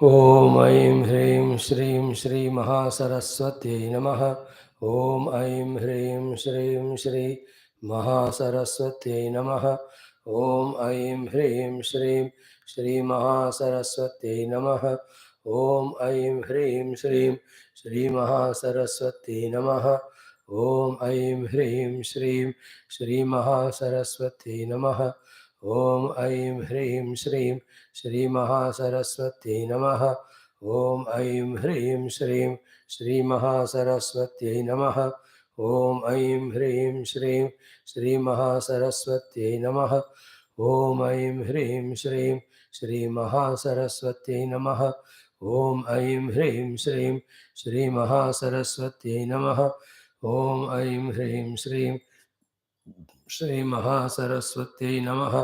ॐ ऐं ह्रीं श्रीं श्री महासरस्वत्यै नमः। ॐ ऐं ह्रीं श्रीं श्री महासरस्वत्यै नमः। ॐ ऐं ह्रीं श्रीं श्री महासरस्वत्यै नमः। ॐ ऐं ह्रीं श्रीं श्री महासरस्वत्यै नमः। ॐ ऐं ह्रीं श्रीं श्री महासरस्वत्यै नमः। ॐ ऐं ह्रीं श्रीं श्री महासरस्वत्यै नमः। ॐ ऐं ह्रीं श्रीं श्री महासरस्वत्यै नमः। ॐ ऐं ह्रीं श्रीं श्री महासरस्वत्यै नमः। ॐ ऐं ह्रीं श्रीं श्री महासरस्वत्यै नमः। ॐ ऐं ह्रीं श्रीं श्री महासरस्वत्यै नमः। ॐ ऐं ह्रीं श्रीं श्री महासरस्वत्यै नमः।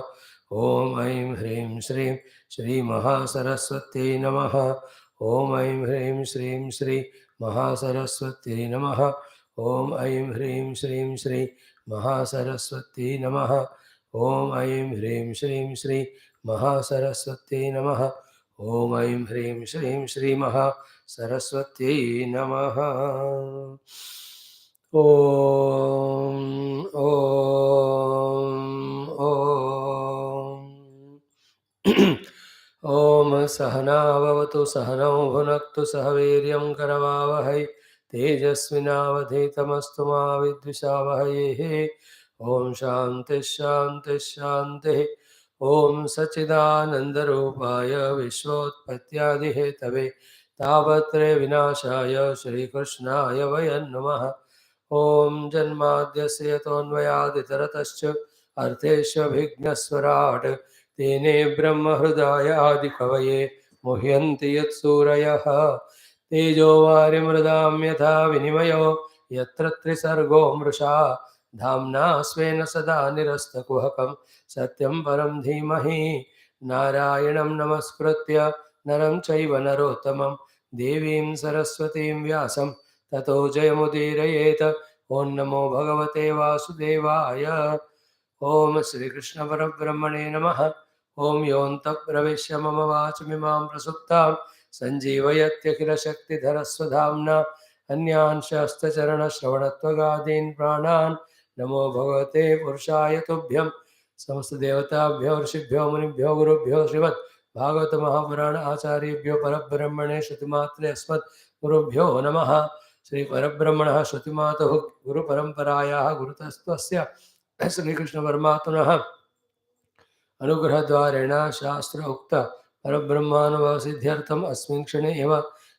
ॐ ऐं ह्रीं श्रीं श्री महासरस्वत्यै नमः। ॐ ऐं ह्रीं श्रीं श्री महासरस्वत्यै नमः। ॐ ऐं ह्रीं श्रीं श्री महासरस्वत्यै नमः। ॐ ऐं ह्रीं श्रीं श्री महासरस्वत्यै नमः। ॐ ऐं ह्रीं श्रीं श्री महासरस्वत्यै नमः। ॐ ॐ सहना भवतु सहनौ भुनक्तु सह वीर्यं करवावहै तेजस्विनावधीतमस्तु मा विद्विषावहै। ॐ शान्तिः शान्तिः शान्तिः। ॐ सच्चिदानन्दरूपाय विश्वोत्पत्त्यादिहेतवे तापत्रय विनाशाय श्रीकृष्णाय वयं नमः। ॐ जन्माद्यस्य यतोऽन्वयादितरतश्च अर्थेष्वभिघ्नस्वराट् तेने ब्रह्महृदायादिकवये मुह्यन्ति यत्सूरयः। तेजो वारिमृदां यथा विनिमयो यत्र त्रिसर्गो मृषा धाम्ना स्वेन सदा निरस्तकुहकं सत्यं परं धीमहि। नारायणं नमस्कृत्य नरं चैव नरोत्तमं देवीं सरस्वतीं व्यासं ततो जयमुदीरयेत। ॐ नमो भगवते वासुदेवाय। ॐ श्रीकृष्ण परब्रह्मणे नमः। ॐ योऽन्तः प्रविश्य मम वाचमिमां प्रसुप्तां सञ्जीवयत्यखिलशक्तिधरस्वधाम्ना अन्यान् शास्त्रचरणश्रवणत्वगादीन् प्राणान् नमो भगवते पुरुषाय तुभ्यं। समस्तदेवताभ्यो ऋषिभ्यो मुनिभ्यो गुरुभ्यो श्रीमद् भागवत महापुराण आचार्येभ्यो परब्रह्मणे श्रुतिमात्रे अस्मद् गुरुभ्यो नमः। श्री परब्रह्मणः श्रुतिमातुः गुरुपरम्परायाः गुरुतस्त्वस्य श्रीकृष्ण परमात्मनः अनुग्रहद्वारेण शास्त्र उक्त परब्रह्मानुभवसिद्ध्यर्थम् अस्मिन् क्षणे एव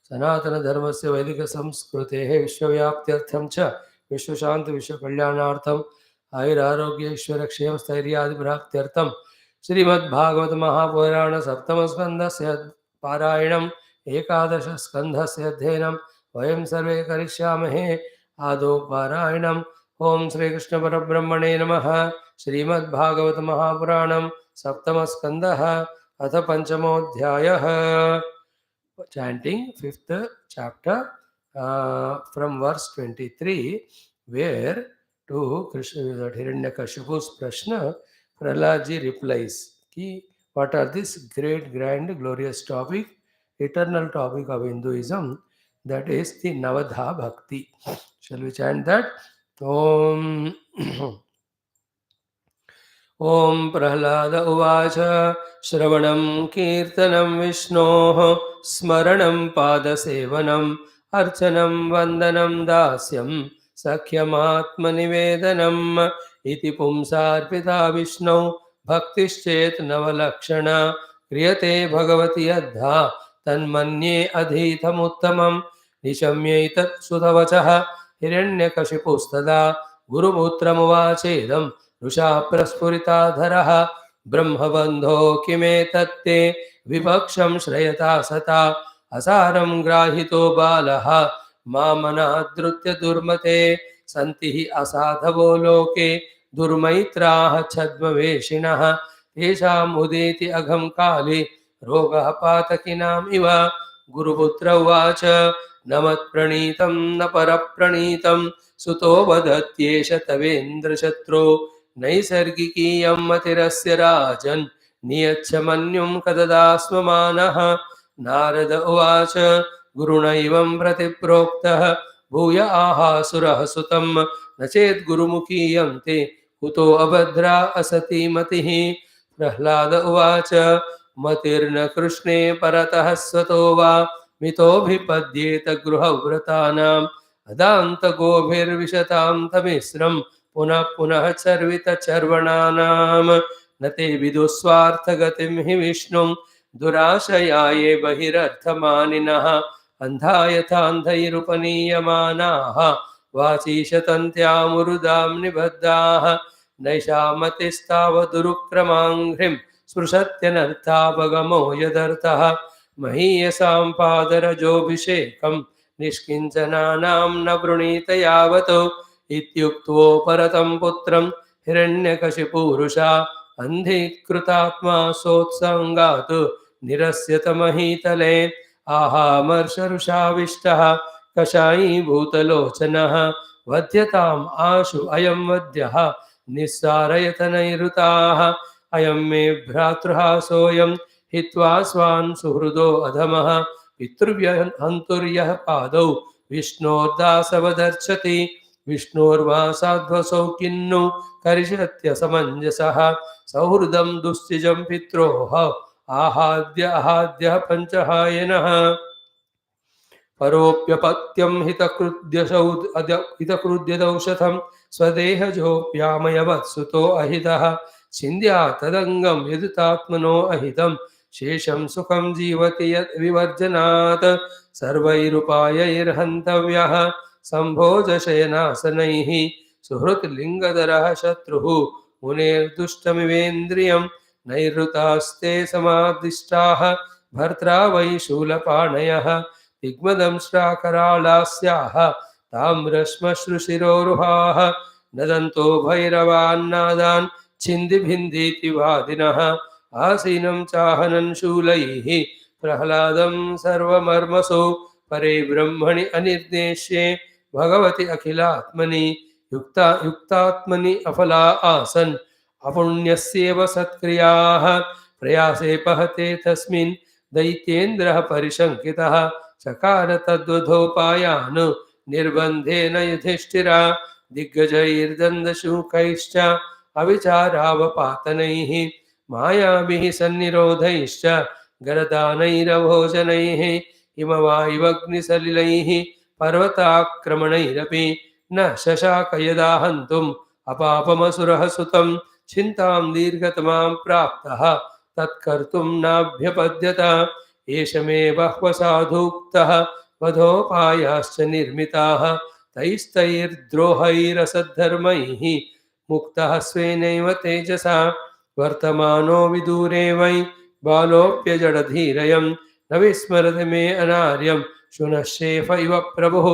सनातनधर्मस्य वैदिकसंस्कृतेः विश्वव्याप्त्यर्थं च विश्वशान्ति विश्वकल्याणार्थम् आयुरारोग्यैश्वर्यक्षेमस्थैर्यादिप्राप्त्यर्थं श्रीमद्भागवत महापुराण सप्तमस्कन्धस्य पारायणम् एकादशस्कन्धस्य अध्ययनं वयं सर्वे करिष्यामहे। आदौ पारायणम्। ॐ श्रीकृष्ण परब्रह्मणे नमः। श्रीमद्भागवत महापुराणं सप्तमस्कन्धः अथ पंचमोऽध्यायः। Chanting fifth chapter from verse 23, where to Krishna that Hiranyakashipu's Prashna, Prahlad ji replies ki what are this great, grand, glorious topic, eternal topic of Hinduism, that is the Navadha Bhakti. Shall we chant that? Om ॐ प्रह्लाद उवाच श्रवणं कीर्तनं विष्णोः स्मरणं पादसेवनम् अर्चनं वन्दनं दास्यं सख्यमात्मनिवेदनम् इति पुंसार्पिता विष्णौ भक्तिश्चेत् नवलक्षणा क्रियते भगवति यद्धा तन्मन्ये अधीतमुत्तमं। निशम्यैतत् सुतवचः हिरण्यकशिपुस्तदा गुरुपुत्रमुवाचेदं रुषा प्रस्फुरिताधरः ब्रह्मबन्धो किमेतत्ते विपक्षं श्रयता सता असारं ग्राहितो बालः मामनादृत्य दुर्मते सन्ति हि असाधवो लोके दुर्मैत्राः छद्मवेषिणः तेषाम् उदेति अघं काले रोगः पातकिनाम् इव। गुरुपुत्र उवाच न मत्प्रणीतं न परप्रणीतं सुतो वदत्येष तवेन्द्रशत्रो नैसर्गिकीयं मतिरस्य राजन् नियच्छ मन्युं कददास्ममानः नारद उवाच गुरुणैवं प्रतिप्रोक्तः भूय आहासुरः सुतं न चेत् गुरुमुखीयं ते कुतो अभद्रा असती मतिः। प्रह्लाद उवाच मतिर्न कृष्णे परतः स्वतो वा मितोऽभिपद्येत गृहव्रतानाम् अदान्तगोभिर्विशतां तमिस्रं पुनः पुनः चर्वितचर्वणानाम् न ते विदुस्वार्थगतिं हि विष्णुं दुराशया ये बहिरर्थमानिनः अन्धा यथान्धैरुपनीयमानाः वाचीशतन्त्यामुरुदां निबद्धाः नैषामतिस्तावदुरुक्रमाङ्घ्रिं स्पृशत्यनर्थापगमो यदर्थः महीयसां पादरजोऽभिषेकं निष्किञ्चनानां न वृणीत यावत् इत्युक्त्वो परतं पुत्रं हिरण्यकशिपूरुषा अन्धीकृतात्मा सोत्सङ्गात् निरस्यत महीतले आहामर्षरुषाविष्टः कषायीभूतलोचनः वध्यताम् आशु अयं वध्यः निस्सारयत नैऋताः अयं मे भ्रातृः सोऽयं हित्वा स्वान् सुहृदो अधमः पितृव्यहन्तुर्यः पादौ विष्णोर्दासवदर्शति विष्णोर्वा साध्वसौ किन्नु करिष्यत्यसमञ्जसः सौहृदं दुस्सिजं पित्रोः आहाद्यः पञ्चहायनः परोप्यपत्यं हितकृद्यदौषधं स्वदेहजोऽप्यामयवत्सुतो अहितः छिन्द्यात्तदङ्गं यदुतात्मनो अहितं शेषं सुखं जीवति यद्विवर्जनात् सर्वैरुपायैर्हन्तव्यः सम्भोजशयनासनैः सुहृद्लिङ्गधरः शत्रुः मुनेर्दुष्टमिवेन्द्रियं नैऋतास्ते समादिष्टाः भर्त्रा वै शूलपाणयः दिग्मदंश्राकराळास्याः ताम्रश्मश्रुशिरोरुहाः नदन्तो भैरवान्नादान् छिन्दिभिन्दिति वादिनः आसीनं चाहनन् शूलैः प्रह्लादं सर्वमर्मसु परे ब्रह्मणि अनिर्देश्ये भगवति अखिलात्मनि युक्तात्मनि अफला आसन् अपुण्यस्येव सत्क्रियाः प्रयासे पहते तस्मिन् दैत्येन्द्रः परिशङ्कितः चकार तद्वधोपायान् निर्बन्धेन युधिष्ठिरा दिग्गजैर्दन्दशूकैश्च अविचारावपातनैः मायाभिः सन्निरोधैश्च गरदानैरभोजनैः हिमवायुवग्निसलिलैः पर्वताक्रमणैरपि न शशाक यदा हन्तुम् अपापमसुरः सुतं चिन्तां दीर्घतमां प्राप्तः तत्कर्तुं नाभ्यपद्यत एष मे बह्वसाधूक्तः वधोपायाश्च निर्मिताः तैस्तैर्द्रोहैरसद्धर्मैः मुक्तः स्वेनैव तेजसा वर्तमानो विदूरे वै बालोऽप्यजडधीरयं न विस्मरति मे अनार्यं शुनश्चेफ इव प्रभुः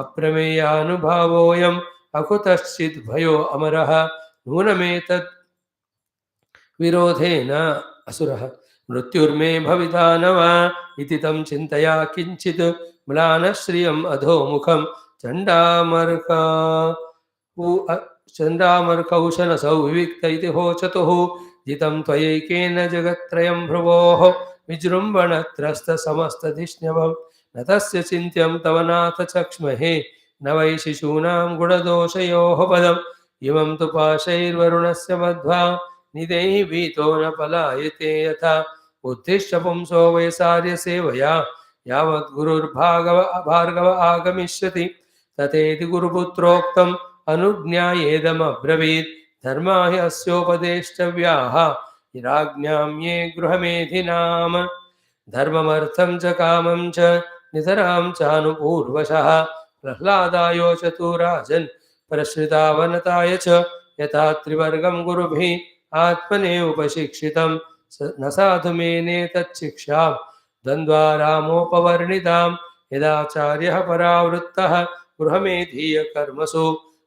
अप्रमेयानुभावोऽयम् अकुतश्चिद्भयो अमरः नूनमेतत् विरोधेन असुरः मृत्युर्मे भविता न वा इति तं चिन्तया किञ्चित् म्लानश्रियम् अधोमुखं चण्डामर्कौशनसौ विविक्त इति होचतुः जितं त्वयैकेन जगत्त्रयं भ्रुवोः विजृम्भणत्रस्तसमस्तधिष्ण्यवं न तस्य चिन्त्यं तव नाथ चक्ष्महे न वै शिशूनां गुणदोषयोः पदम् इमं तु पाशैर्वरुणस्य मध्वा निदेहि भीतो न पलायते यथा उद्दिश्य पुंसो वैसार्यसेवया यावद्गुरुर्भार्गव आगमिष्यति तथेति गुरुपुत्रोक्तम् अनुज्ञायेदमब्रवीत् धर्मा हि अस्योपदेष्टव्याः राज्ञां ये गृहमेधिनाम् धर्ममर्थं च कामं च नितरां चानुपूर्वशः प्रह्लादायोचतु राजन् प्रश्रितावनताय च यथा त्रिवर्गं गुरुभिः आत्मने उपशिक्षितं न साधु मेने तच्छिक्षां द्वन्द्वारामोपवर्णितां यदाचार्यः परावृत्तः गृहमेधीयकर्मसु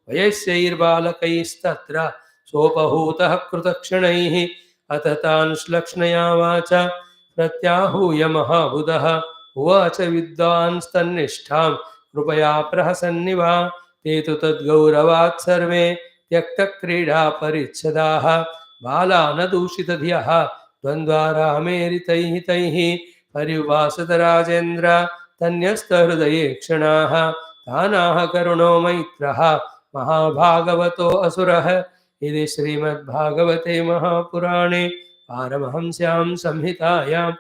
वयस्यैर्बालकैस्तत्र सोपहूतः कृतक्षणैः अथ तान् श्लक्ष्णया वाचा प्रत्याहूय महाबुधः उवाच विद्वांस्तन्निष्ठां कृपया प्रहसन्निवा ते तु तद्गौरवात् सर्वे त्यक्तक्रीडापरिच्छदाः बाला न दूषितधियः द्वन्द्वारामेरितैः तैः पर्युवासत राजेन्द्र तन्यस्तहृदये क्षणाः तानाः करुणो मैत्रः महाभागवतो असुरः इति श्रीमद्भागवते महापुराणे पारमहंस्यां संहितायां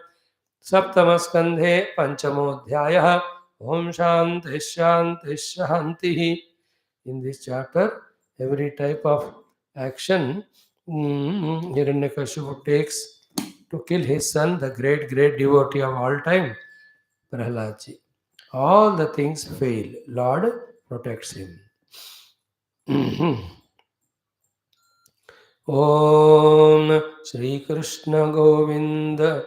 सप्तमस्कन्धे पञ्चमोऽध्यायः ॐ शान्तिः शान्तिः शान्तिः. In this chapter, every type of action Hiranyakashipu takes to kill his son, the great devotee of all time, Prahaladji. All the things fail. Lord protects him. Om Shri Krishna Govinda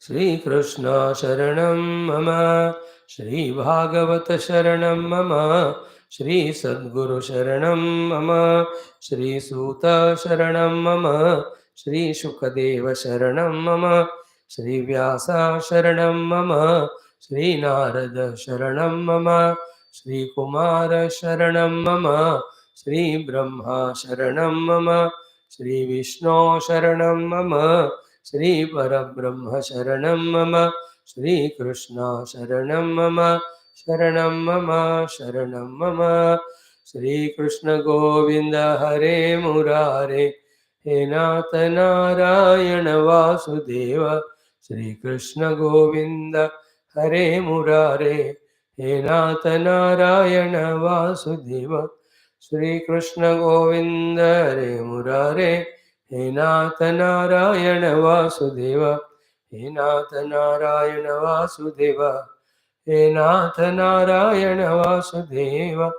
Shri Krishna Sharanam Mama Shri Bhagavata Sharanam Mama Shri Sadguru Sharanam Mama Shri Suta Sharanam Mama Shri Shukadeva Sharanam Mama Shri Vyasa Sharanam Mama Shri Narada Sharanam Mama Shri Kumara Sharanam Mama Shri Brahma Sharanam Mama Shri Vishnu Sharanam Mama Shri Parabrahma Sharanam Mama Shri Krishna Sharanam Mama Sharanam Mama Sharanam Mama Shri Krishna Govinda Hare Murare He Nath Narayana Vasudeva Shri Krishna Govinda Hare Murare He Nath Narayana Vasudeva Shri Krishna Govinda Hare Murare He Nath Narayana Vasudeva He Nath Narayana Vasudeva He Nath Narayana Vasudeva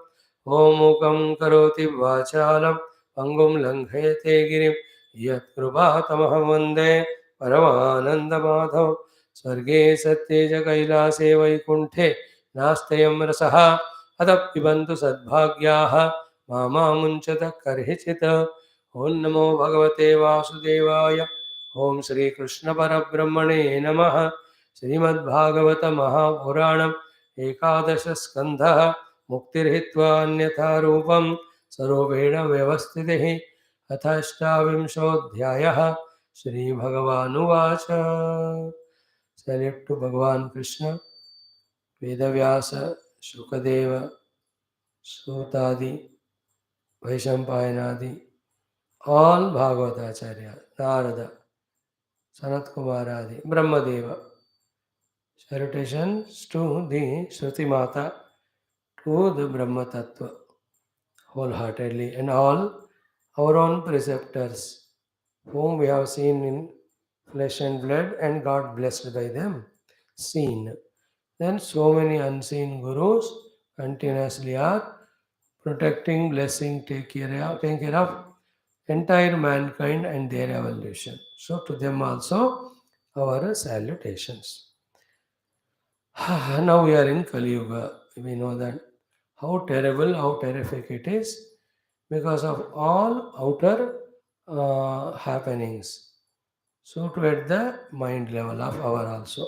Om Mukam Karoti Vachalam Pangum Langhayate Girim Yat Krupatamaham Vande Paramananda Madhav Sarge Satyeja Kailase Vaikunthe Nastayam Rasaha Adappibantu Sadbhagyaha Mama Munchata Karhichita Om Namo Bhagavate Vasudevaya Om Shri Krishna Parabrahmane Namaha Srimad Bhagavata Mahapuranam Ekadasha Skandha Muktirhitva Anyatha Rupam Sarvena Vyavastitihi Athashtavinshodhyayaha Shri Bhagavan Salute to Bhagavan Krishna, Vyasa, Shukadeva, Sutadi, Vaishampayanadi, all Bhagavatacharya, Narada, Sanat Kumaradi, Brahmadeva. Salutations to the Shruti Mata, to the Brahma Tattva, wholeheartedly, and all our own preceptors, whom we have seen in flesh and blood and got blessed by them, seen. Then so many unseen gurus continuously are protecting, blessing, taking care of entire mankind and their evolution. So to them also our salutations. Now we are in Kali Yuga. We know that how terrible, how terrific it is because of all outer happenings. So to at the mind level of our also.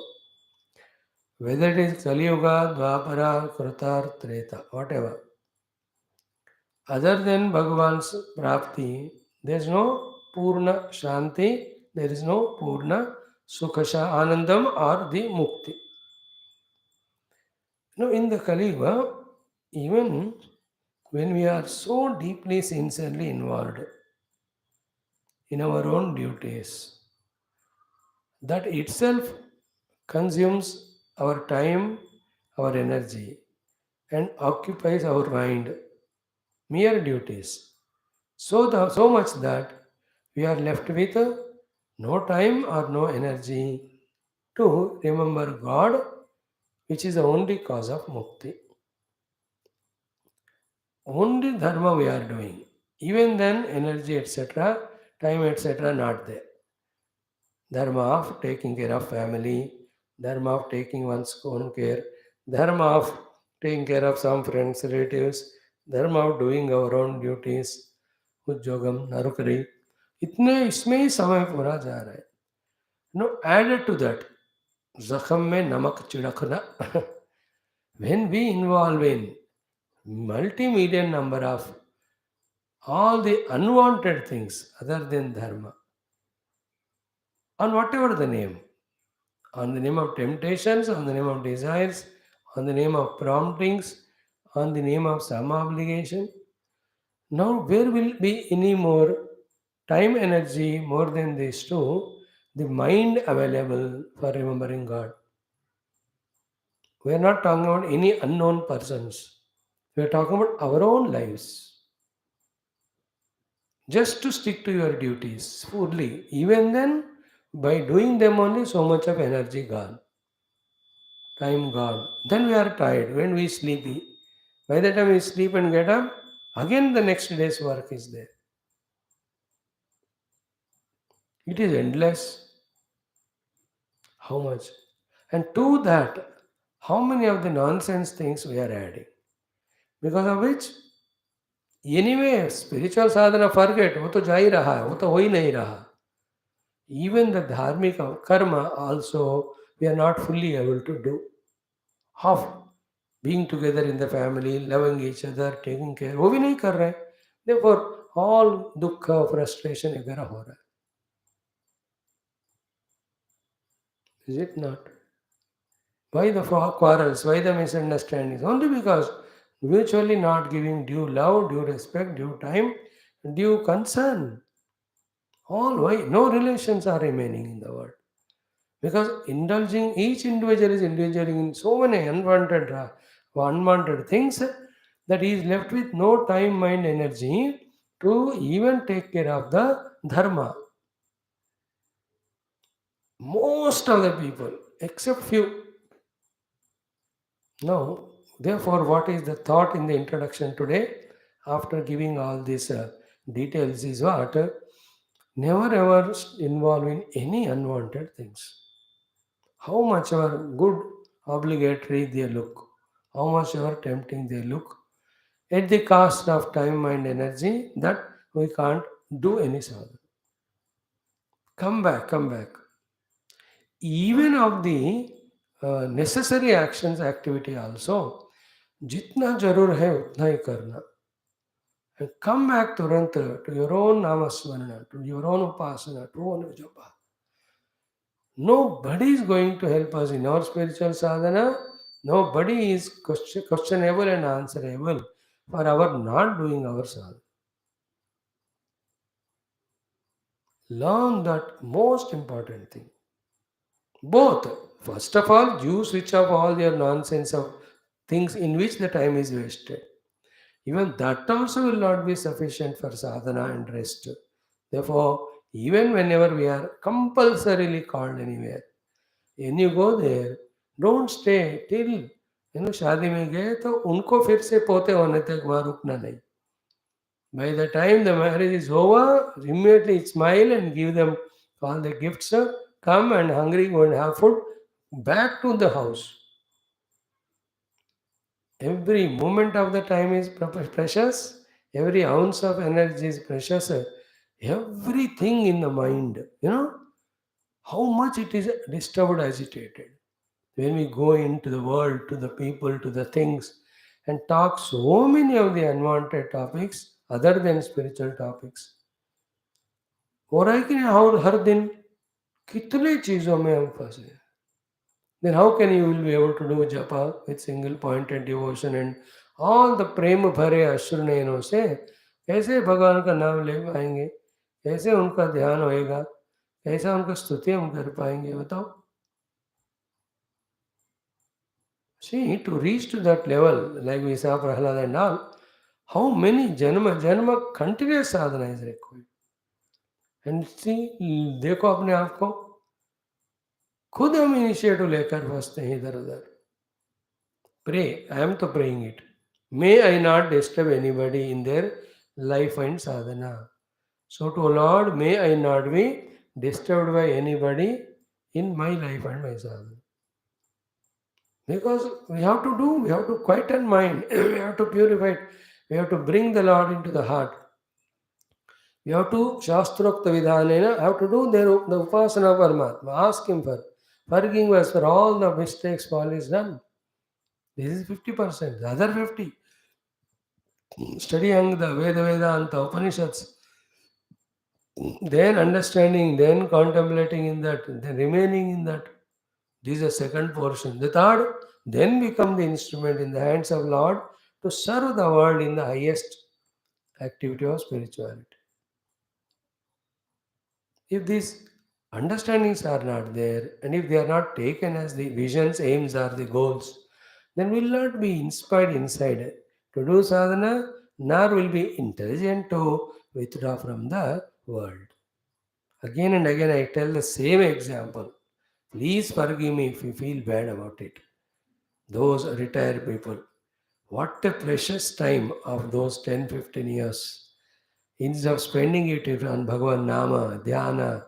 Whether it is Kali Yuga, Dwapara, Krutar, Treta, whatever. Other than Bhagavan's Prapti, there is no Purna Shanti, there is no Purna Sukhasha Anandam or the Mukti. Now in the Kali Yuga, even when we are so deeply, sincerely involved in our own duties, that itself consumes our time, our energy, and occupies our mind, mere duties. So much that we are left with no time or no energy to remember God, which is the only cause of mukti. Only dharma we are doing. Even then, energy, etc., time, etc., not there. Dharma of taking care of family, dharma of taking one's own care, dharma of taking care of some friends, relatives, dharma of doing our own duties, उद्योगम नौकरी इतने इसमें ही समय पूरा जा रहा है. No added to that जख्म में नमक छिड़कना. when we involve in multi-million number of all the unwanted things other than dharma on whatever the name, On the name of temptations, on the name of desires, on the name of promptings, on the name of some obligation. Now, where will be any more time, energy more than these two? The mind available for remembering God. We are not talking about any unknown persons. We are talking about our own lives. Just to stick to your duties fully. Even then, by doing them only, so much of energy gone, time gone. Then we are tired when we sleepy. By the time we sleep and get up, again the next day's work is there. It is endless. How much? And to that, how many of the nonsense things we are adding? Because of which, anyway, spiritual sadhana forget, वो तो जा ही रहा है, वो तो हो ही नहीं रहा. Even the dharmic karma also we are not fully able to do. Half being together in the family, loving each other, taking care, वो भी नहीं कर रहे. Therefore, all dukkha, frustration वगैरह हो रहा है. Is it not? Why the quarrels? Why the misunderstandings? Only because mutually not giving due love, due respect, due time, due concern. All why no relations are remaining in the world. Because indulging each individual is indulging in so many unwanted things that he is left with no time, mind, energy to even take care of the dharma. Most of the people, except few. Now, therefore, what is the thought in the introduction today? After giving all these details, is what? Never ever involve in any unwanted things. How much ever good, obligatory they look, how much ever tempting they look, at the cost of time, mind, energy, that we can't do any sadhana. Come back, come back. Even of the necessary actions, activity also, जितना जरूर है उतना ही करना. And come back Turanta to your own namasmarana, to your own upasana, to your own japa. Nobody is going to help us in our spiritual sadhana. Nobody is questionable and answerable for our not doing our sadhana. Learn that most important thing. Both. First of all, you switch off all your nonsense of things in which the time is wasted. Even that also will not be sufficient for sadhana and rest. Therefore, even whenever we are compulsorily called anywhere, when you go there, don't stay till शादी में गए तो उनको फिर से पोते होने तक वहाँ रुकना नहीं. By the time the marriage is over, immediately smile and give them all the gifts. Come and hungry, go and have food. Back to the house. Every moment of the time is precious. Every ounce of energy is precious. Everything in the mind, how much it is disturbed, agitated. When we go into the world, to the people, to the things, and talk so many of the unwanted topics other than spiritual topics. हो रहा है कि नहीं हर दिन कितने चीजों में हम फंसे हैं. Then how can you will be able to do japa with single pointed devotion and all the prema भरे अश्रु नयनों से कैसे भगवान का नाम ले पाएंगे, कैसे उनका ध्यान होएगा, कैसे उनका स्तुति हम कर पाएंगे बताओ. See, to reach to that level, like we saw Prahlada and all, how many janma continuous sadhana is required. And see, देखो अपने आप को, खुद हम इनिशिएटिव लेकर फंसते हैं इधर उधर. Pray, I am to praying it. May I not disturb anybody in their life and sadhana. So to Lord, may I not be disturbed by anybody in my life and my sadhana. Because we have to quieten mind, we have to purify it, we have to bring the Lord into the heart. We have to, Shastrokta Vidhanena, have to do the Upasana of Paramatma. Ask Him for forgiving us for all the mistakes Paul is done. This is 50%. The other 50, studying the Vedanta, Upanishads, then understanding, then contemplating in that, then remaining in that. This is the second portion. The third, then become the instrument in the hands of Lord to serve the world in the highest activity of spirituality. If these understandings are not there, and if they are not taken as the visions, aims, or the goals, then we will not be inspired inside to do sadhana, nor will be intelligent to withdraw from the world. Again and again, I tell the same example. Please forgive me if you feel bad about it. Those retired people, what a precious time of those 10, 15 years. Instead of spending it on Bhagavan Nama, Dhyana,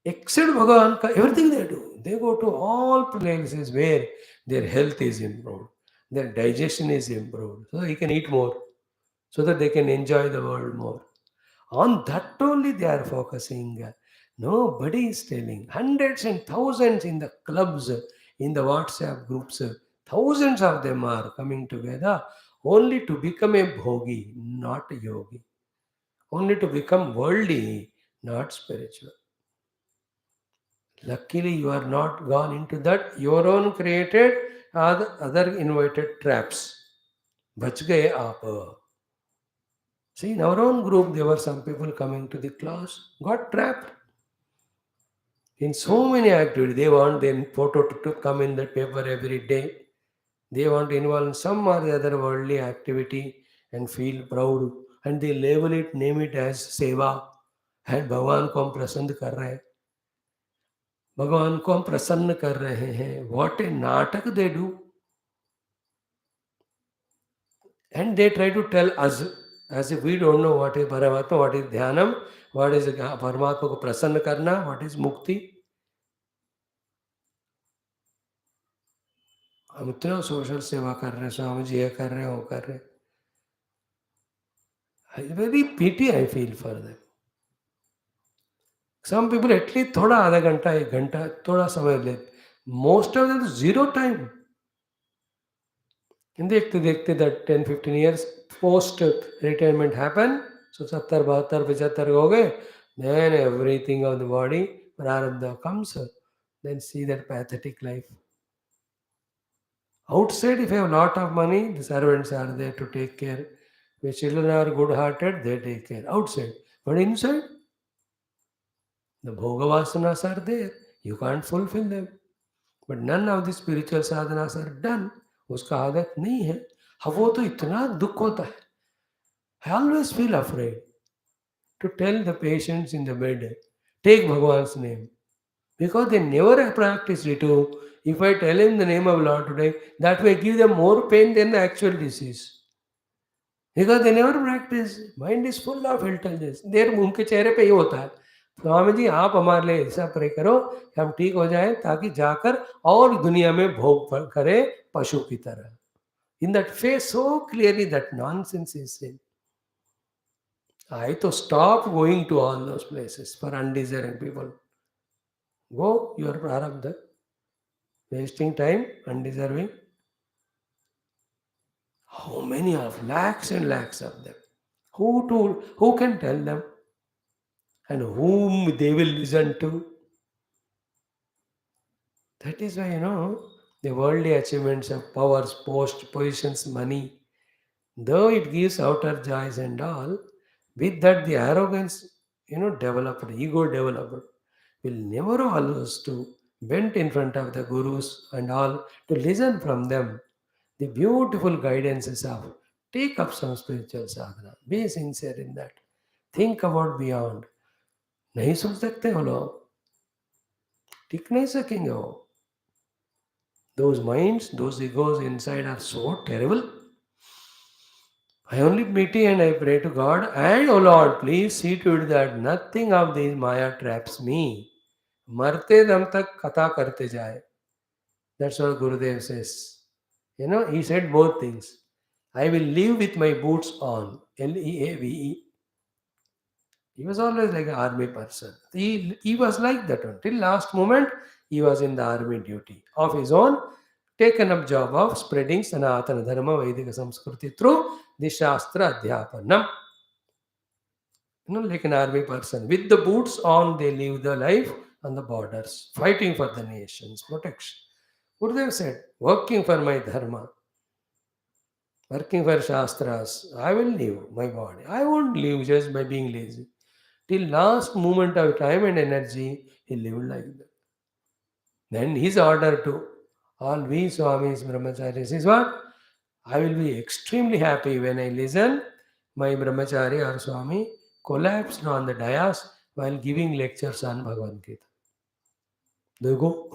except Bhagavan, everything they do. They go to all places where their health is improved, their digestion is improved, so they can eat more, so that they can enjoy the world more. On that only they are focusing. Nobody is telling. Hundreds and thousands in the clubs, in the WhatsApp groups, thousands of them are coming together only to become a bhogi, not a yogi. Only to become worldly, not spiritual. Luckily, you are not gone into that. Your own created other invited traps. Bach gaye aap. See, in our own group, there were some people coming to the class, got trapped in so many activities. They want their photo to come in the paper every day. They want to involve in some or the other worldly activity and feel proud. And they label it, name it as seva. And भगवान को हम प्रसन्न कर रहे हैं, भगवान को हम प्रसन्न कर रहे हैं. What a नाटक they do. And they try to tell us as if we don't know what is Paramatma, what is Dhyanam, what is Paramatma को प्रसन्न करना, what is Mukti. हम इतना सोशल सेवा कर रहे हैं, स्वामी जी ये कर रहे हैं, वो कर रहे हैं. Very pity I feel for them. Some people at least थोड़ा आधा घंटा, एक घंटा, थोड़ा समय ले. Most of them zero time. देखते देखते that 10-15 years post retirement happen. So 70, 72, 75 हो गए. Then everything of the body, prarabdha comes. Then see that pathetic life. Outside, if you have a lot of money, the servants are there to take care. If children are good-hearted, they take care. Outside. But inside, the bhoga vasanas are there. You can't fulfill them. But none of the spiritual sadhanas are done. उसका आदत नहीं है. हाँ, वो तो इतना दुख होता है. I always feel afraid to tell the patients in the bed, take Bhagavan's name. Because they never have practiced it. If I tell him the name of Lord today, that may give them more pain than the actual disease. Because they never practice. Mind is full of intelligence. देर उनके चेहरे पे ये होता है, स्वामी जी आप हमारे लिए ऐसा प्रे करो कि हम ठीक हो जाएं ताकि जाकर और दुनिया में भोग करें पशु की तरह. In that face, so clearly that nonsense is said. I to stop going to all those places for undesiring people. Go, you are prarabdha. Wasting time, undeserving. How many of lakhs and lakhs of them? Who can tell them? And whom they will listen to? That is why, the worldly achievements of powers, post, positions, money, though it gives outer joys and all, with that the arrogance, developed, ego developed, will never allow us to bend in front of the gurus and all to listen from them the beautiful guidances of take up some spiritual sadhana. Be sincere in that. Think about beyond. नहीं सोच सकते हो लोग, टिक नहीं सकेंगे वो. Those minds, those egos inside are so terrible. I only pity and I pray to God, and oh Lord, please see to it that nothing of these Maya traps me. मरते दम तक कथा करते जाए. That's what Gurudev says. He said both things. I will live with my boots on. Leave. He was always like an army person. He was like that until last moment. He was in the army duty of his own, taken up job of spreading Sanatana Dharma Vedic Samskriti through the Shastra Adhyapanam. Like an army person. With the boots on, they live the life on the borders, fighting for the nation's protection. Gurudev said, working for my dharma, working for Shastras, I will leave my body. I won't leave just by being lazy. Till last moment of time and energy, he lived like that. Then his order to all we Swamis, Brahmacharis is what? I will be extremely happy when I listen my Brahmachari or Swami collapsed on the dais while giving lectures on Bhagavad Gita. Do you go?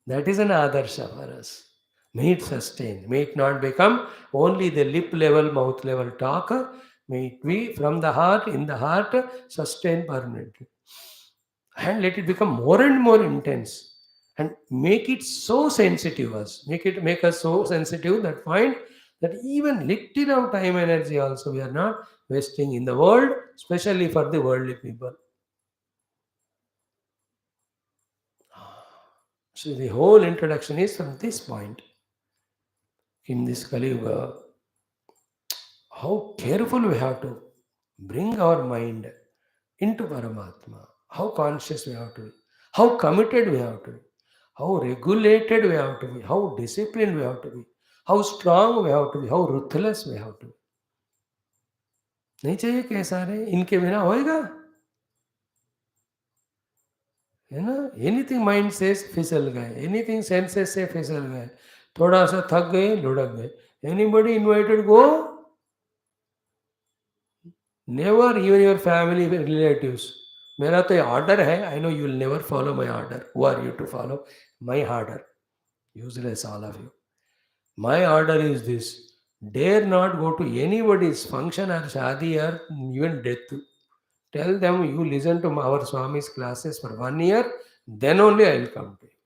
That is an adarsha for us. May it sustain. May it not become only the lip level, mouth level talk. May it be from the heart, in the heart, sustain permanently. And let it become more and more intense. And make it so sensitive us. Make us so sensitive that find that even little of time energy also we are not wasting in the world, especially for the worldly people. So the whole introduction is from this point. In this Kali Yuga, how careful we have to bring our mind into Paramatma, how conscious we have to be, how committed we have to be, how regulated we have to be, how disciplined we have to be, how strong we have to be, how ruthless we have to be. नहीं चाहिए कैसा रे इनके बिना होएगा है ना anything mind से फिसल गए एनीथिंग सेंसेस से फिसल गए थोड़ा सा थक गए लुढ़क गए anybody invited go never even your family relatives मेरा तो ऑर्डर है I know you will never follow my order who are you to follow my order useless all of you my order is this dare not go to anybody's function or shadi or even death. Tell them you listen to our Swami's classes for 1 year, then only I will come to you.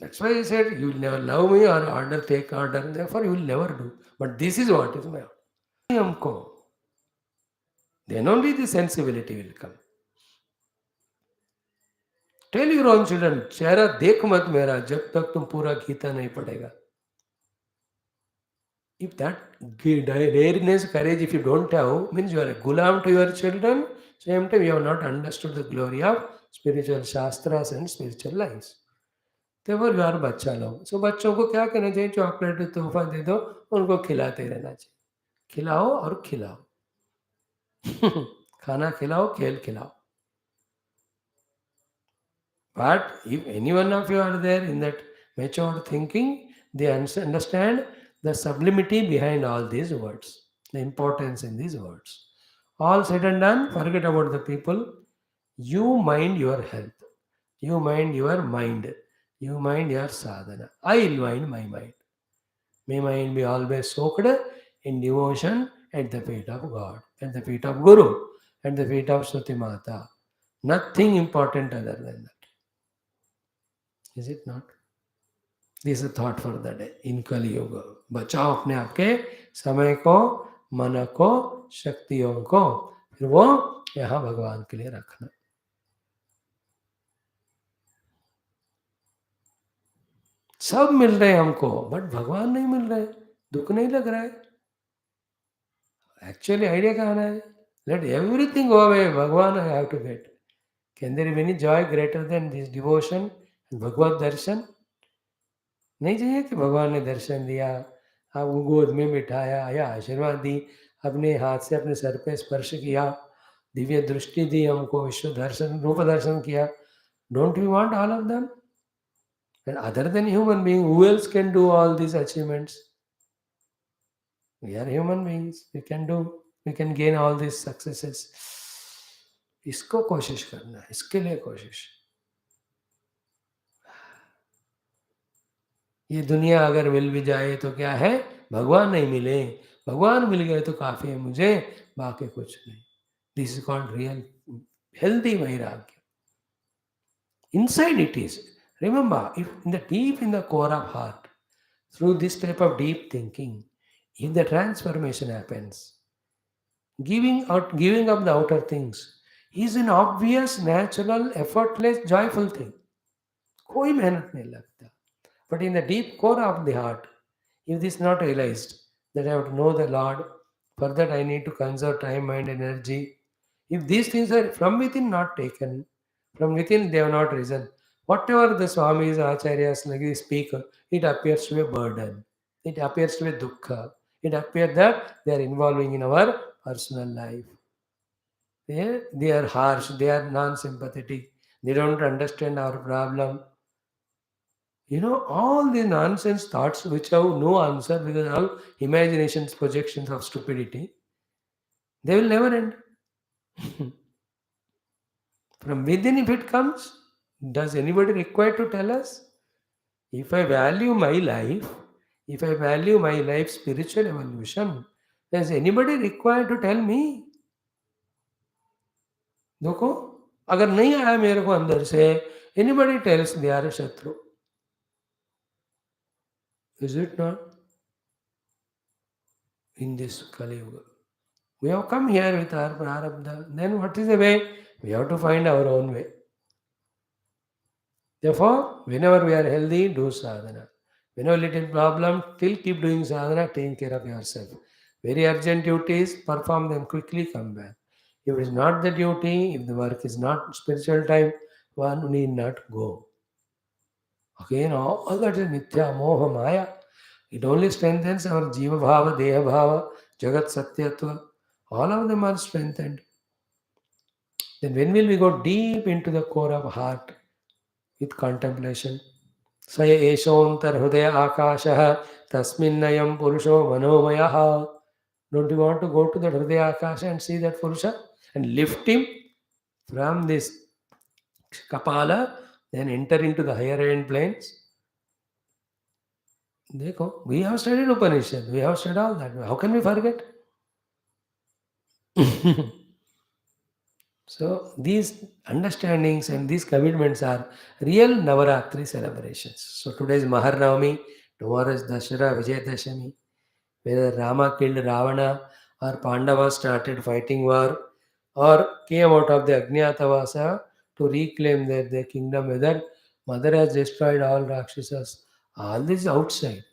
That's why he said, you will never love me or order, take order, therefore you will never do. But this is what is my order. Then only the sensibility will come. Tell your own children, चेहरा देख मत मेरा जब तक तुम पूरा गीता नहीं पढ़ेगा. If that rareness, courage, if you don't have, means you are a gulam to your children, same time you have not understood the glory of spiritual shastras and spiritual lives. Therefore you are बच्चा लोग. So बच्चों को क्या करना चाहिए chocolate तोहफा दे दो उनको खिलाते रहना चाहिए खिलाओ और खिलाओ खाना खिलाओ खेल खिलाओ. But if any one of you are there in that mature thinking, they understand the sublimity behind all these words, the importance in these words. All said and done, forget about the people. You mind your health. You mind your mind. You mind your sadhana. I will mind my mind. May mind be always soaked in devotion at the feet of God, at the feet of Guru, at the feet of Shruti Mata. Nothing important other than that. Is it not? This is a thought for the day in Kali Yuga. बचाओ अपने आपके समय को, मन को, शक्तियों को, फिर वो यहाँ भगवान के लिए रखना. सब मिल रहे हैं हमको, बट भगवान नहीं मिल रहे, दुख नहीं लग रहा है. एक्चुअली आइडिया क्या आना है? Let everything go away. भगवान I have to get. Can there be any joy greater than this devotion and भगवत दर्शन? नहीं चाहिए कि भगवान ने दर्शन दिया, आपको गोद में बिठाया या आशीर्वाद दी, अपने हाथ से अपने सर पे स्पर्श किया, दिव्य दृष्टि दी हमको, विश्व दर्शन रूप दर्शन किया. Don't you want all of them? And other than human being who else can do all these achievements? We are human beings, we can do, we can gain all these successes. इसको कोशिश करना है, इसके लिए कोशिश. ये दुनिया अगर मिल भी जाए तो क्या है, भगवान नहीं मिले, भगवान मिल गए तो काफी है मुझे, बाकी कुछ नहीं. This is called real healthy वैराग्य. Inside it is. Remember, if in the deep in the core of heart, through this type of deep thinking, if the transformation happens, giving up the outer things is an obvious, natural, effortless, joyful thing. कोई मेहनत नहीं लगता. But in the deep core of the heart, if this is not realized, that I have to know the Lord For that, I need to conserve time, mind, energy. If these things are from within not taken, from within they have not risen, whatever the Swamis, Acharyas, like they speak, it appears to be a burden. It appears to be dukkha. It appears that they are involving in our personal life. They are harsh, they are non-sympathetic, they don't understand our problem. All the nonsense thoughts which have no answer because all imaginations, projections of stupidity, they will never end. From within, if it comes, does anybody require to tell us? If I value my life, if I value my life's spiritual evolution, does anybody require to tell me? देखो अगर नहीं आया मेरे को अंदर से anybody tells they are a शत्रु. Is it not? In this Kali Yuga. We have come here with our prarabdha. Then what is the way? We have to find our own way. Therefore, whenever we are healthy, do sadhana. Whenever little problem, still keep doing sadhana, take care of yourself. Very urgent duties, perform them quickly, come back. If it is not the duty, if the work is not spiritual time, one need not go. Again, all that is mithya, moha, maya. It only strengthens our jiva bhava, deha bhava, jagat satyatva. All of them are strengthened. Then when will we go deep into the core of heart with contemplation? Saya eshontar hridaya akashah tasminnayam purusho manomayaha. Don't you want to go to the hridaya akasha and see that purusha and lift him from this kapala, then enter into the higher end planes? Dekho, we have studied Upanishad, we have studied all that. How can we forget? So these understandings and these commitments are real Navaratri celebrations. So today is Maharnavami, tomorrow is Dashara Vijayadashami, whether Rama killed Ravana or Pandavas started fighting war or came out of the Ajnatavasa to reclaim their kingdom, whether Mother has destroyed all Rakshasas, all this is outside.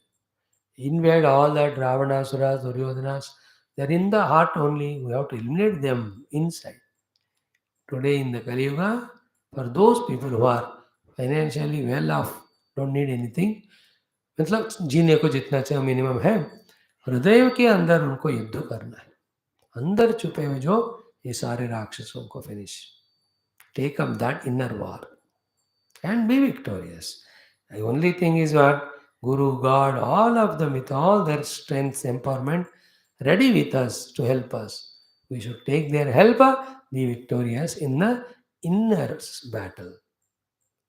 Invade all that Ravanasuras, Duryodhanas, they're in the heart only. We have to eliminate them inside. Today in the Kali Yuga, for those people who are financially well off, don't need anything, मतलब जीने को जितना चाहिए minimum है, हृदय के अंदर उनको युद्ध करना है. अंदर छुपे हुए जो ये सारे राक्षसों को finish. Take up that inner war and be victorious. The only thing is what? Guru, God, all of them with all their strengths, empowerment, ready with us to help us. We should take their help, be victorious in the inner battle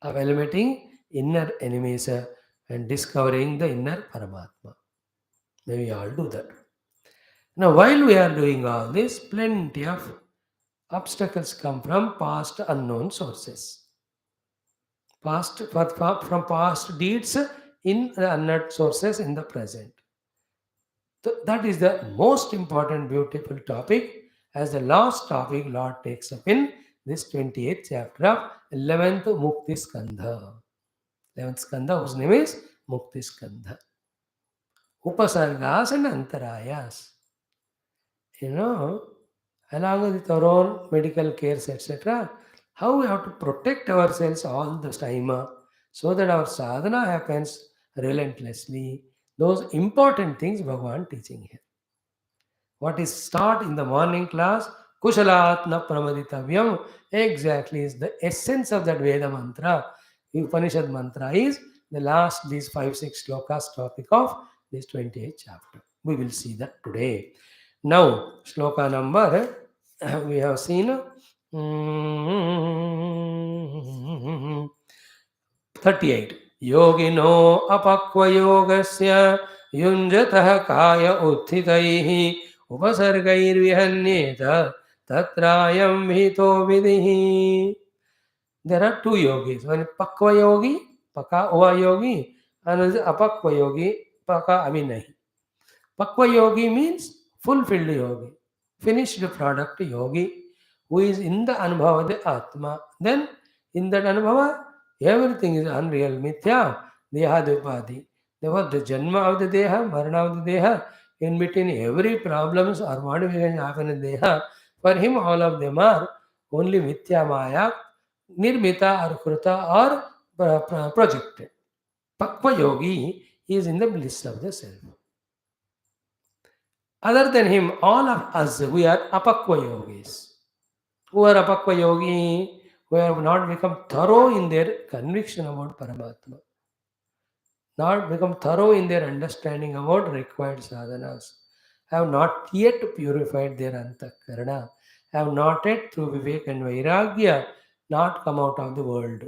of eliminating inner enemies and discovering the inner Paramatma. May we all do that. Now, while we are doing all this, plenty of obstacles come from past unknown sources. From past deeds in the unknown sources in the present. That is the most important, beautiful topic. As the last topic, Lord takes up in this 28th chapter of 11th Mukti Skandha. 11th Skandha, whose name is Mukti Skandha. Upasargas and Antarayas. Along with our own medical cares, etc., how we have to protect ourselves all the time so that our sadhana happens relentlessly. Those important things Bhagavan teaching here. What is taught in the morning class, Kushalatna Pramaditavyam, exactly is the essence of that Veda mantra. The Upanishad mantra is the last, these 5-6 slokas topic of this 28th chapter. We will see that today. Now, sloka number, we have seen 38. Yogino apakvayogasya yunjatah kaya uttitaihi upasargairvihanyeta tatrayam vihito vidihi. There are two yogis. One is pakva yogi, paka ova yogi, and another is apakva yogi, paka aminahi. Pakva yogi means fulfilled yogi, finished product yogi, who is in the anubhava of the Atma. Then in that anubhava, everything is unreal, mithya, deha dupadi. Therefore, the janma of the deha, marana of the deha, In between every problems or modification happen in Deha, for him all of them are only Mithya Maya, Nirmita or Kruta or projected. Pakva Yogi is in the bliss of the self. Other than him, all of us, we are Apakva Yogis. Who are Apakva Yogi? Who have not become thorough in their conviction about Paramatma, not become thorough in their understanding about required sadhanas, have not yet purified their antakarana, have not yet through Vivek and Vairagya not come out of the world.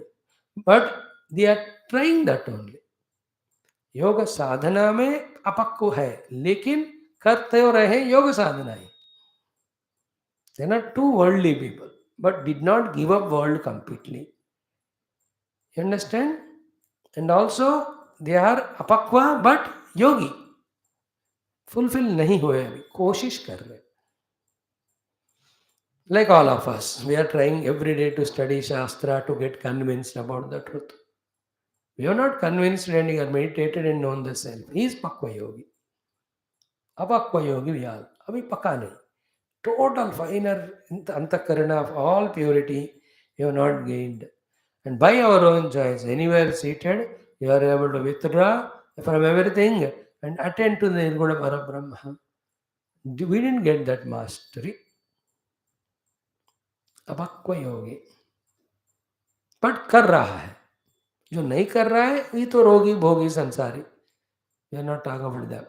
But they are trying that only. योग साधना में अपक्व है, लेकिन करते हो रहे योग साधना ही. They are not two worldly people, but did not give up world completely. You understand? And also they are apakwa but yogi. Fulfil नहीं हुए, अभी कोशिश कर रहे. Like all of us, we are trying every day to study Shastra to get convinced about the truth. We are not convinced and you are meditated and known the self. He is Pakva Yogi. Apakva Yogi we are. Abhi paka nahi. Total finer antakarana of all purity you have not gained. And by our own choice, anywhere seated, you are able to withdraw from everything and attend to the Nirguna Parabrahma. We didn't get that mastery. अपक्व yogi. But कर रहा है. जो नहीं कर रहा है ये तो रोगी भोगी संसारी. We are not talking about them.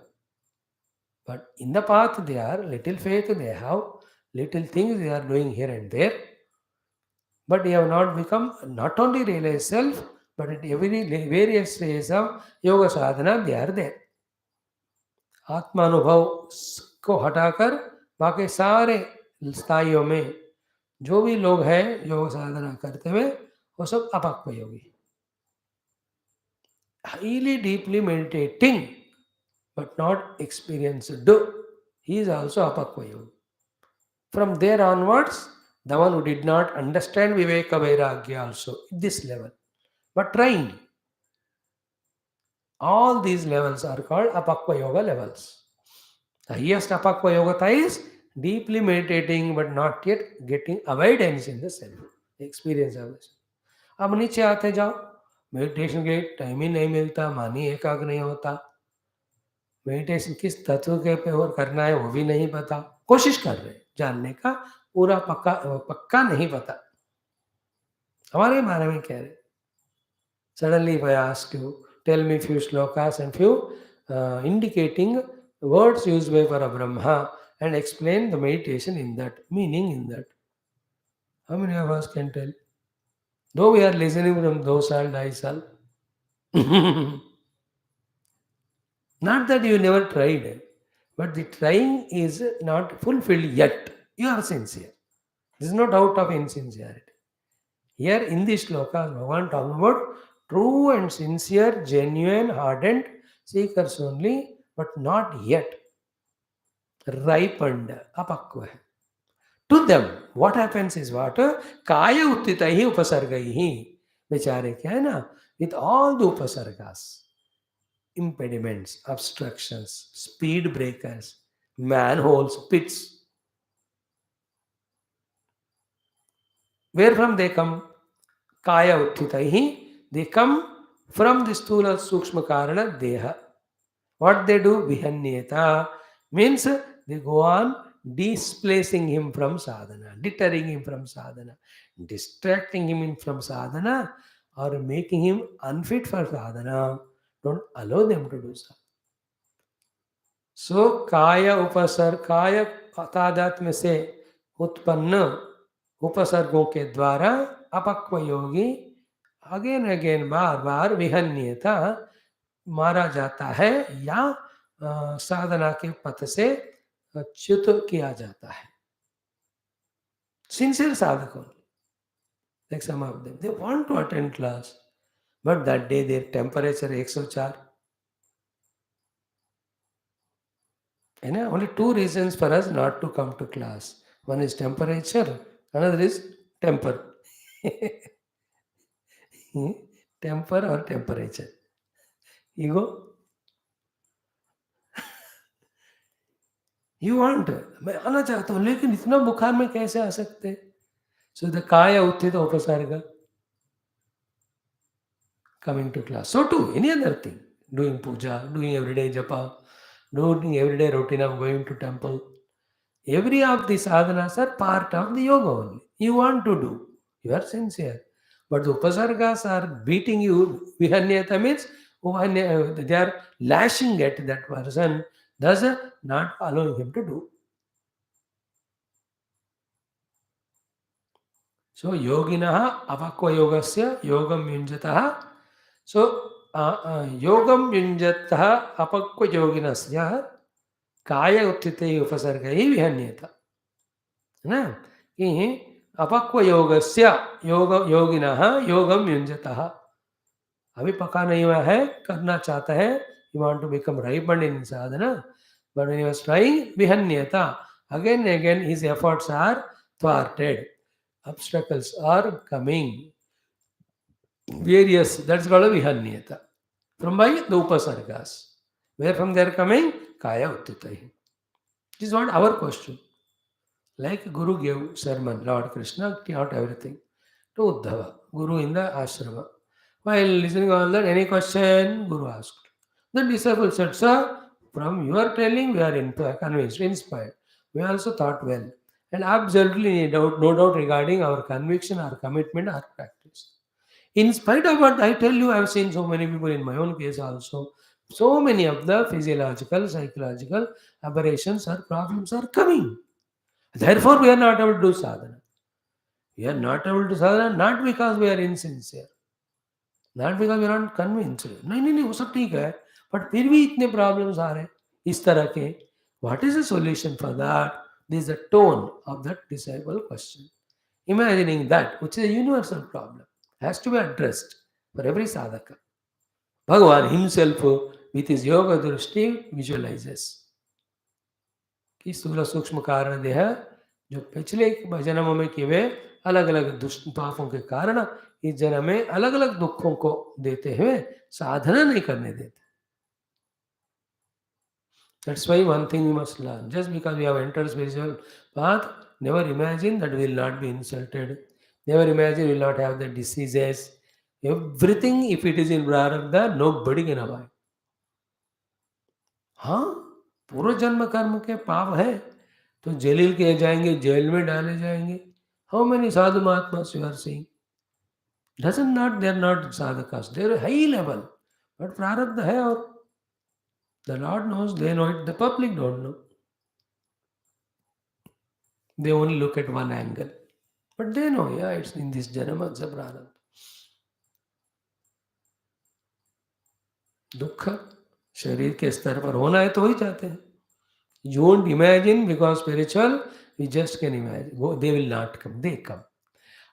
But in the path they are little faith they have, little things they are doing here and there. But they have not become not only realized self, but at every various phase of yoga sadhana they are there. आत्मानुभव को हटाकर बाकी सारे स्थाइयों में जो भी लोग हैं योग साधना करते हुए वो सब अपक्व योगी. Highly deeply meditating but not experienced. He is also apakva yogi. From there onwards, the one who did not understand Viveka Vairagya also at this level, but trying. All these levels are called apakva yoga levels. The highest apakva yoga is deeply meditating but not yet getting avoidance in the self, experience of the self. अब नीचे आते जाओ, meditation के लिए time ही नहीं मिलता, मन ही एकाग्र नहीं होता, मेडिटेशन किस तत्व के पे और करना है वो भी नहीं पता. कोशिश कर रहे जानने का, पूरा पक्का नहीं पता. हमारे बारे में कह रहे. Suddenly if I ask you, tell me few shlokas and few indicating words used by Parabrahma and explain the meditation in that, meaning in that. How many of us can tell? Though we are listening from those and I shall. Not that you never tried, but the trying is not fulfilled yet. You are sincere. This is no doubt of insincerity. Here in this shloka, Bhagavan talking about true and sincere, genuine, ardent seekers only, but not yet ripened, apakva. To them, what happens is what? Kaya uttitahi upasargaihi. Vichare kya hai na? With all the upasargas, impediments, obstructions, speed breakers, manholes, pits. Where from they come? Kaya uttitaihi. They come from the stula sukshma karana deha. What they do? Vihanyeta. Means they go on displacing him from sadhana, deterring him from sadhana, distracting him from sadhana, or making him unfit for sadhana. Don't allow them to do so. So kaya upasar, kaya तादात्म्य से उत्पन्न उपसर्गों के द्वारा अपक्व योगी again again बार बार विहन्यता मारा जाता है या साधना के पथ से च्युत किया जाता है. Sincere sadhaka, like some of them, they want to attend class, but that day their temperature 104. And only two reasons for us not to come to class. One is temperature, another is temper. Temper or temperature. Ego. You want, मैं आना चाहता हूँ लेकिन इतना बुखार में कैसे आ सकते हैं? So the kaya uttita upasarga coming to class. So too, any other thing, doing puja, doing everyday japa, doing everyday routine of going to temple. Every of the sadhanas are part of the yoga only. You want to do, you are sincere. But the upasargas are beating you. Vihanyata means they are lashing at that person, thus not allowing him to do. So yoginah avakva yogasya yogam yunjatah. So yogam yunjatah apakva yoginasya kaya uttite upasargai vihanyata. है ना कि अपक्व योगस्य योगिनः योगम युञ्जतः. अभी पका नहीं हुआ है, करना चाहता है, you want to become ripened in sadhana, but when he was trying vihanyata, again and again his efforts are thwarted, obstacles are coming, various, that's called a vihanyata. From by the upasargas, where from they are coming, kaya uttitai. This is what our question. Like Guru gave sermon, Lord Krishna taught everything to Uddhava, Guru in the ashrama. While listening all that, any question, Guru asked. The disciple said, Sir, from your telling we are convinced, inspired. We also thought well. And absolutely no doubt regarding our conviction, our commitment, our practice. In spite of what I tell you, I have seen so many people in my own case also. So many of the physiological, psychological aberrations or problems are coming. Therefore, we are not able to do sadhana. We are not able to sadhana not because we are insincere, not because we are not convinced. नहीं वो सब ठीक है, but फिर भी इतने problems आ रहे इस तरह के. What is the solution for that? This is the tone of that disciple question. Imagining that, which is a universal problem, has to be addressed for every sadhaka. Bhagavan himself, with his yoga drishti, visualizes कि स्थूल सूक्ष्म कारण देह जो पिछले जन्मों में किए हुए अलग अलग दुष्ट पापों के कारण इस जन्म में अलग अलग दुखों को देते हुए साधना नहीं करने देते. That's why one thing we must learn. Just because we have entered spiritual path, never imagine that we will not be insulted. Never imagine we will not have the diseases. Everything, if it is in Prarabdha, nobody can avoid. हाँ, पूर्व जन्म कर्म के पाप है तो जलील किए जाएंगे, जेल में डाले जाएंगे. How many sadhu mahatma you are seeing? Doesn't not they are not साधकास, they are high level, but प्रारब्ध है और the lord knows, they know it, the public don't know. They only look at one angle, but they know, yeah, it's in this janama, it's a prarabdha. दुख शरीर के स्तर पर होना है तो हो ही जाते हैं. You won't imagine because spiritual, you just can imagine. They will not come, they come.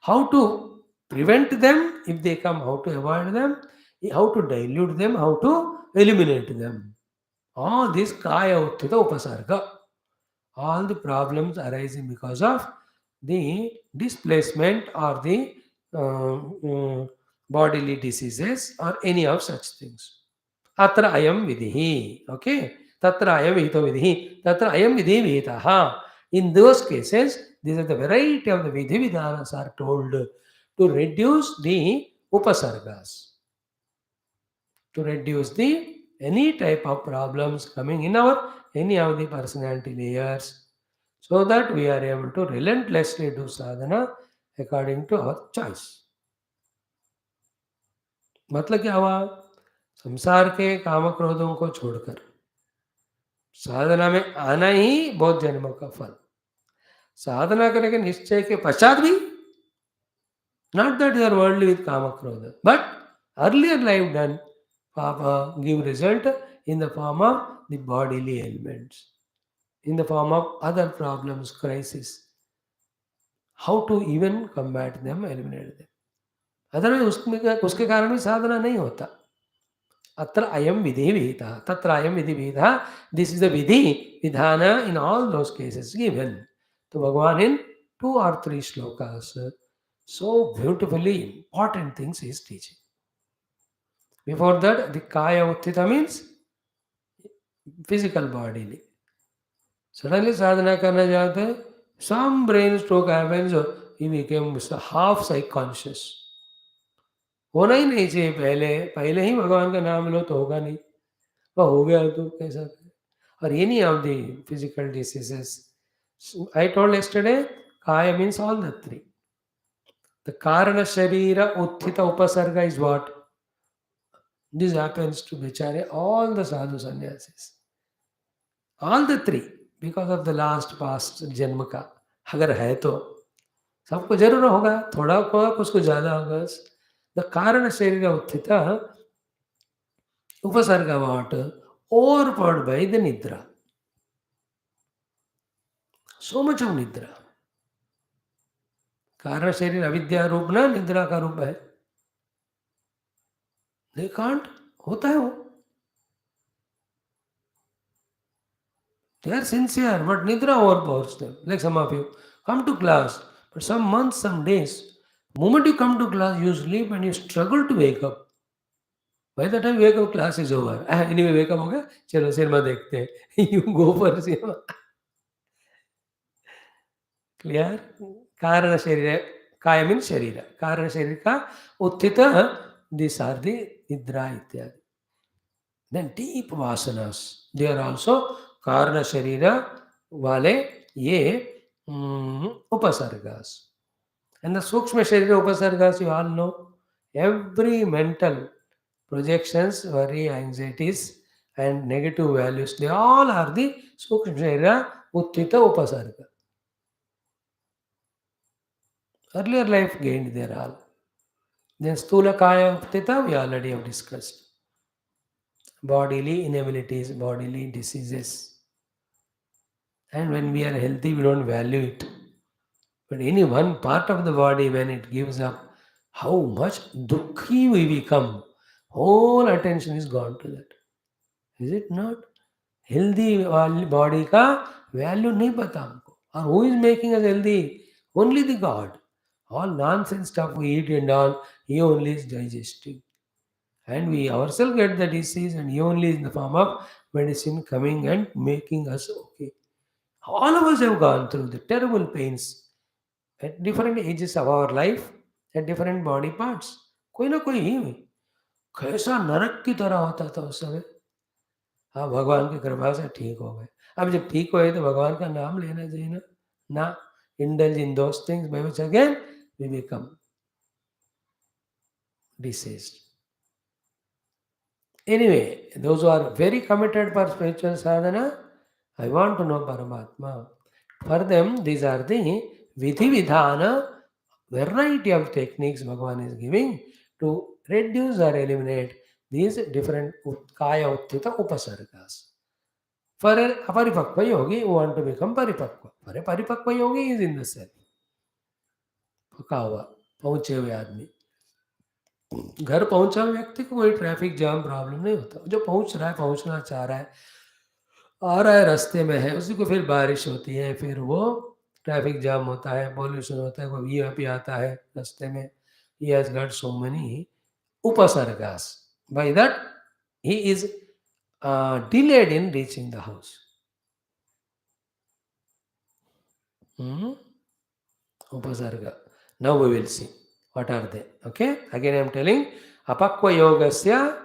How to prevent them if they come, how to avoid them, how to dilute them, how to eliminate them. All this kaya uttita upasarga. All the problems arising because of the displacement or the bodily diseases or any of such things. Atra ayam vidhi. Okay? Tatra ayam vihito vidhi. Tatra ayam vidhi vihitaha. In those cases, these are the variety of the vidhi vidhanas are told to reduce the upasargas. To reduce the any type of problems coming in our any of the personality layers, so that we are able to relentlessly do sadhana according to our choice. मतलब क्या हुआ? संसार के काम क्रोधों को छोड़कर साधना में आना ही बहुत जन्मों का फल. साधना करने के निश्चय के पश्चात भी, not that you are worldly with kama krodha, but earlier life done papa give result in the form of the bodily ailments, in the form of other problems, crisis. How to even combat them, eliminate them. Otherwise उसके कारण भी साधना नहीं होता. अत्र अयम विधि विहितः, तत्र अयम विधि विहितः. This is the vidhi vidhana in all those cases given. So Bhagavan in 2 or 3 shlokas so beautifully important things he is teaching. Before that, the kaya uttita means physical bodily. Suddenly sadhana करने जाते हैं, some brain stroke happens, he becomes half psych-conscious. होना ही नहीं चाहिए पहले, पहले ही भगवान का नाम लो तो होगा नहीं, वह हो गया तो कैसा करें? Or any of the physical diseases. So I told yesterday, kaya means all the three. The karana sharira utthita upasarga is what? This happens to Bichare, all the sadhu sannyasis. All the three, because of the last past जन्म का अगर है तो सबको जरूर होगा, थोड़ा होगा कुछ को ज्यादा होगा. द कारण शरीर उत्थित उपसर्ग what? Overpowered by the nidra. So much of nidra. कारण शरीर अविद्या रूप ना निद्रा का रूप है. They can't, होता है वो. They are sincere, but nidra overpowers them. Like some of you come to class, but some months, some days, moment you come to class, you sleep and you struggle to wake up. By the time you wake up, class is over. Anyway, wake up हो गया, चलो cinema देखते हैं. You go for cinema. Clear? कारण शरीर, kaya means शरीर. कारण शरीर का उत्थित, these are the nidra इत्यादि. Then deep vasanas, they are also karana sharira wale ye upasargas. And the sukshma sharira upasargas, you all know, every mental projections, worry, anxieties and negative values, they all are the sukshma sharira utthita upasarga. Earlier life gained there all. Then sthula kaya utthita, we already have discussed. Bodily inabilities, bodily diseases. And when we are healthy, we don't value it. But any one part of the body, when it gives up, how much dukhi we become. Whole attention is gone to that. Is it not? Healthy body का value नहीं पता हमको. Or who is making us healthy? Only the God. All nonsense stuff we eat and all, He only is digesting. And we ourselves get the disease, and He only is in the form of medicine coming and making us okay. All of us have gone through the terrible pains at different ages of our life, at different body parts. कोई ना कोई कैसा नरक की तरह होता था उस समय. हाँ, भगवान की कृपा से ठीक हो गए. अब जब ठीक हुए तो भगवान का नाम लेना चाहिए ना. ना, indulge in those things by which again we become diseased. Anyway, those who are very committed for spiritual sadhana, I want to know Paramatma. For them, these are the vidhi vidhana, variety of techniques Bhagavan is giving to reduce or eliminate these different kaya utthita upasargas. For a paripakva yogi who want to become paripakva. For a paripakva yogi is in the self. पका हुआ पहुंचे हुए आदमी. घर पहुंचा हुआ व्यक्ति को कोई ट्रैफिक जाम प्रॉब्लम नहीं होता. जो पहुंच रहा है, पहुंचना चाह रहा है, आ रहा है, रास्ते में है, उसी को फिर बारिश होती है, फिर वो ट्रैफिक जाम होता है, पॉल्यूशन होता है, कोई भी आता है रास्ते में. He has got so many upasargas. By that, he is delayed in reaching the house. Upasarga. Now we will see what are they. Okay, again I am telling apakva yogasya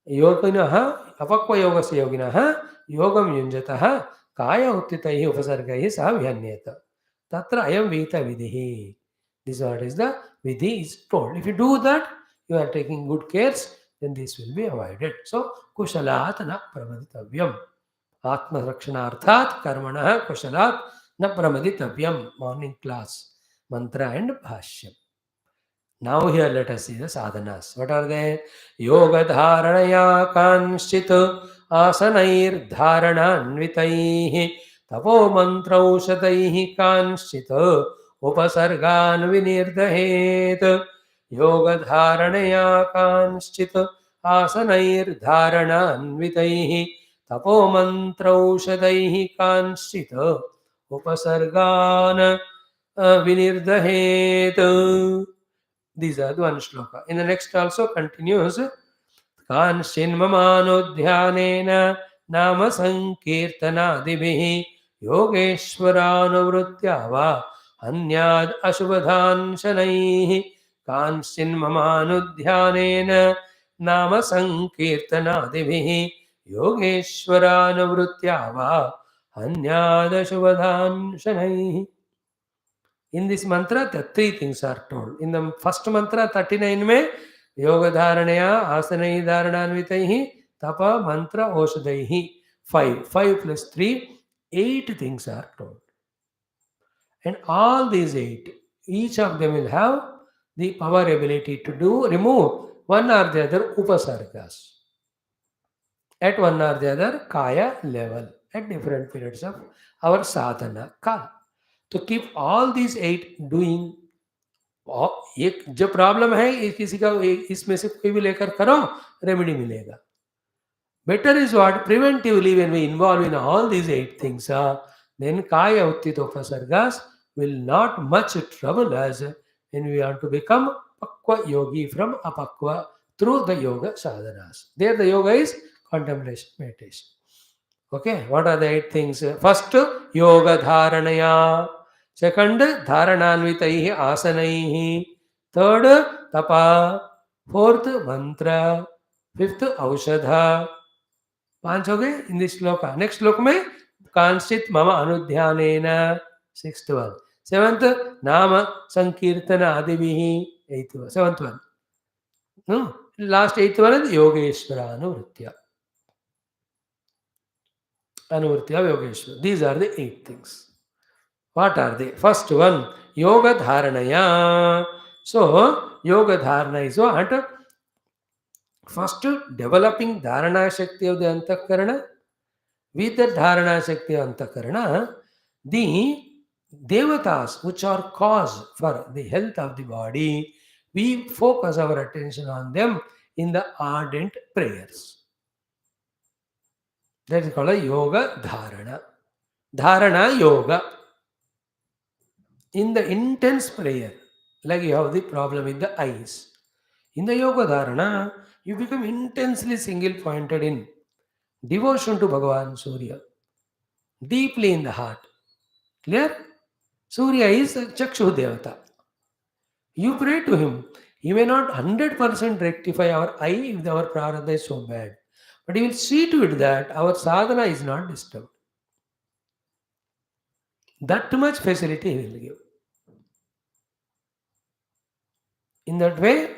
yoginaha apakva yogasya yoginaha yogam yunjataha kaya uttitaihi upasargaihi sah vyanyeta tatra ayam vita vidhi. This what is the vidhi is told. If you do that, you are taking good cares, then this will be avoided. So kushalat na pramaditavyam. Atma rakshanarthat karmanah kushalat na pramaditavyam. Morning class. Mantra and Bhashyam. Now here let us see the sadhanas. What are they? Yoga dharanaya kanshit asanair dharananvitaihi tapo mantraushadaihi kanshit upasargan vinirdahet. Yoga dharanaya kanshit asanair dharananvitaihi tapo mantraushadaihi kanshit upasargan vinirdahet. These are the one shloka. In the next also continues. Kanshin mamanodhyanena nama sankirtanadibihi योगेश्वरानुवृत्त्या वा अन्याद् अशुभधान् शनैः कांश्चिन्ममानुध्यानेन नाम संकीर्तनादिभिः योगेश्वरानुवृत्त्या वा अन्याद् अशुभधान् शनैः. In this mantra, the three things are told. In the first mantra, 39 में yoga dharanaya asanai dharananvitaihi tapa mantra oshadaihi. 5 plus 3, 8 things are told. And all these 8, each of them will have the power ability to remove one or the other upasargas at one or the other kaya level at different periods of our sadhana kala. To keep all these 8 doing, एक जो problem है किसी का इसमें से कोई भी लेकर करो, रेमेडी मिलेगा. Better is what? Preventively, when we involve in all these 8 things, then kaya uttito upasargas will not much trouble us when we want to become pakwa yogi from apakwa through the yoga sadhanas. There the yoga is contemplation, meditation. Okay, what are the 8 things? First, yoga dharanaya. Second, dharananvitaihi asanaihi. Third, tapa. Fourth, mantra. Fifth, aushadha. 5 हो गए in this श्लोक. Next श्लोक में कांचित मम अनुध्यानेन. 6th one. 7th, नाम संकीर्तन आदिभिः. 8th one. 7th one. Last 8th one is Yogeshwar अनुवृत्त्या. Anuvrittya Yogeshwara. These are the 8 things. What are they? First one, Yoga Dharanaya. So, Yoga Dharana is what? First, developing Dharana Shakti of the Antakarana. With the Dharana Shakti of Antakarana, the Devatas, which are cause for the health of the body, we focus our attention on them in the ardent prayers. That is called a yoga dharana. Dharana yoga. In the intense prayer, like you have the problem with the eyes. In the yoga dharana, you become intensely single pointed in devotion to Bhagavan Surya. Deeply in the heart. Clear? Surya is Chakshu Devata. You pray to him. He may not 100% rectify our eye if our prarabdha is so bad. But he will see to it that our sadhana is not disturbed. That much facility he will give. In that way,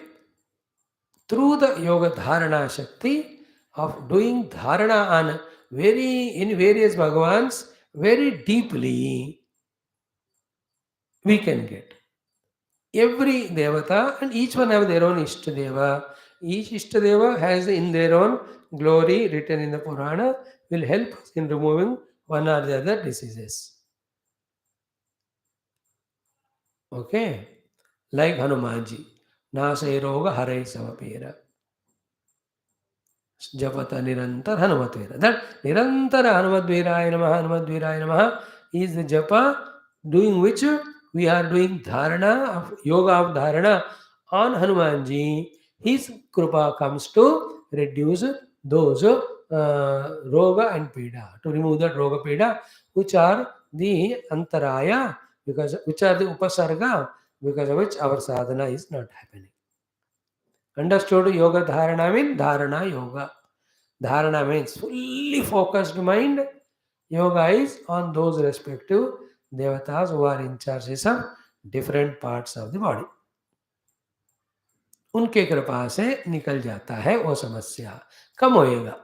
through the yoga dharana shakti of doing dharana on in various Bhagavans very deeply, we can get. Every devata and each one have their own Ishtadeva. Each Ishtadeva has in their own glory written in the Purana, will help us in removing one or the other diseases. Okay? Like Hanumanji. Nasai roga harai samapera. Japata nirantar Hanumatvira. That nirantara Hanumadviraya namaha, Hanumadviraya namaha is the japa doing which we are doing dharana of yoga of dharana on Hanumanji. His krupa comes to reduce those roga and peda, to remove that roga peda, which are the antaraya, which are the upasarga, because of which our sadhana is not happening. Understood? Yoga dharana means dharana yoga. Dharana means fully focused mind. Yoga is on those respective devatas who are in charge of different parts of the body. उनके कृपा से निकल जाता है वो समस्या, कम होएगा.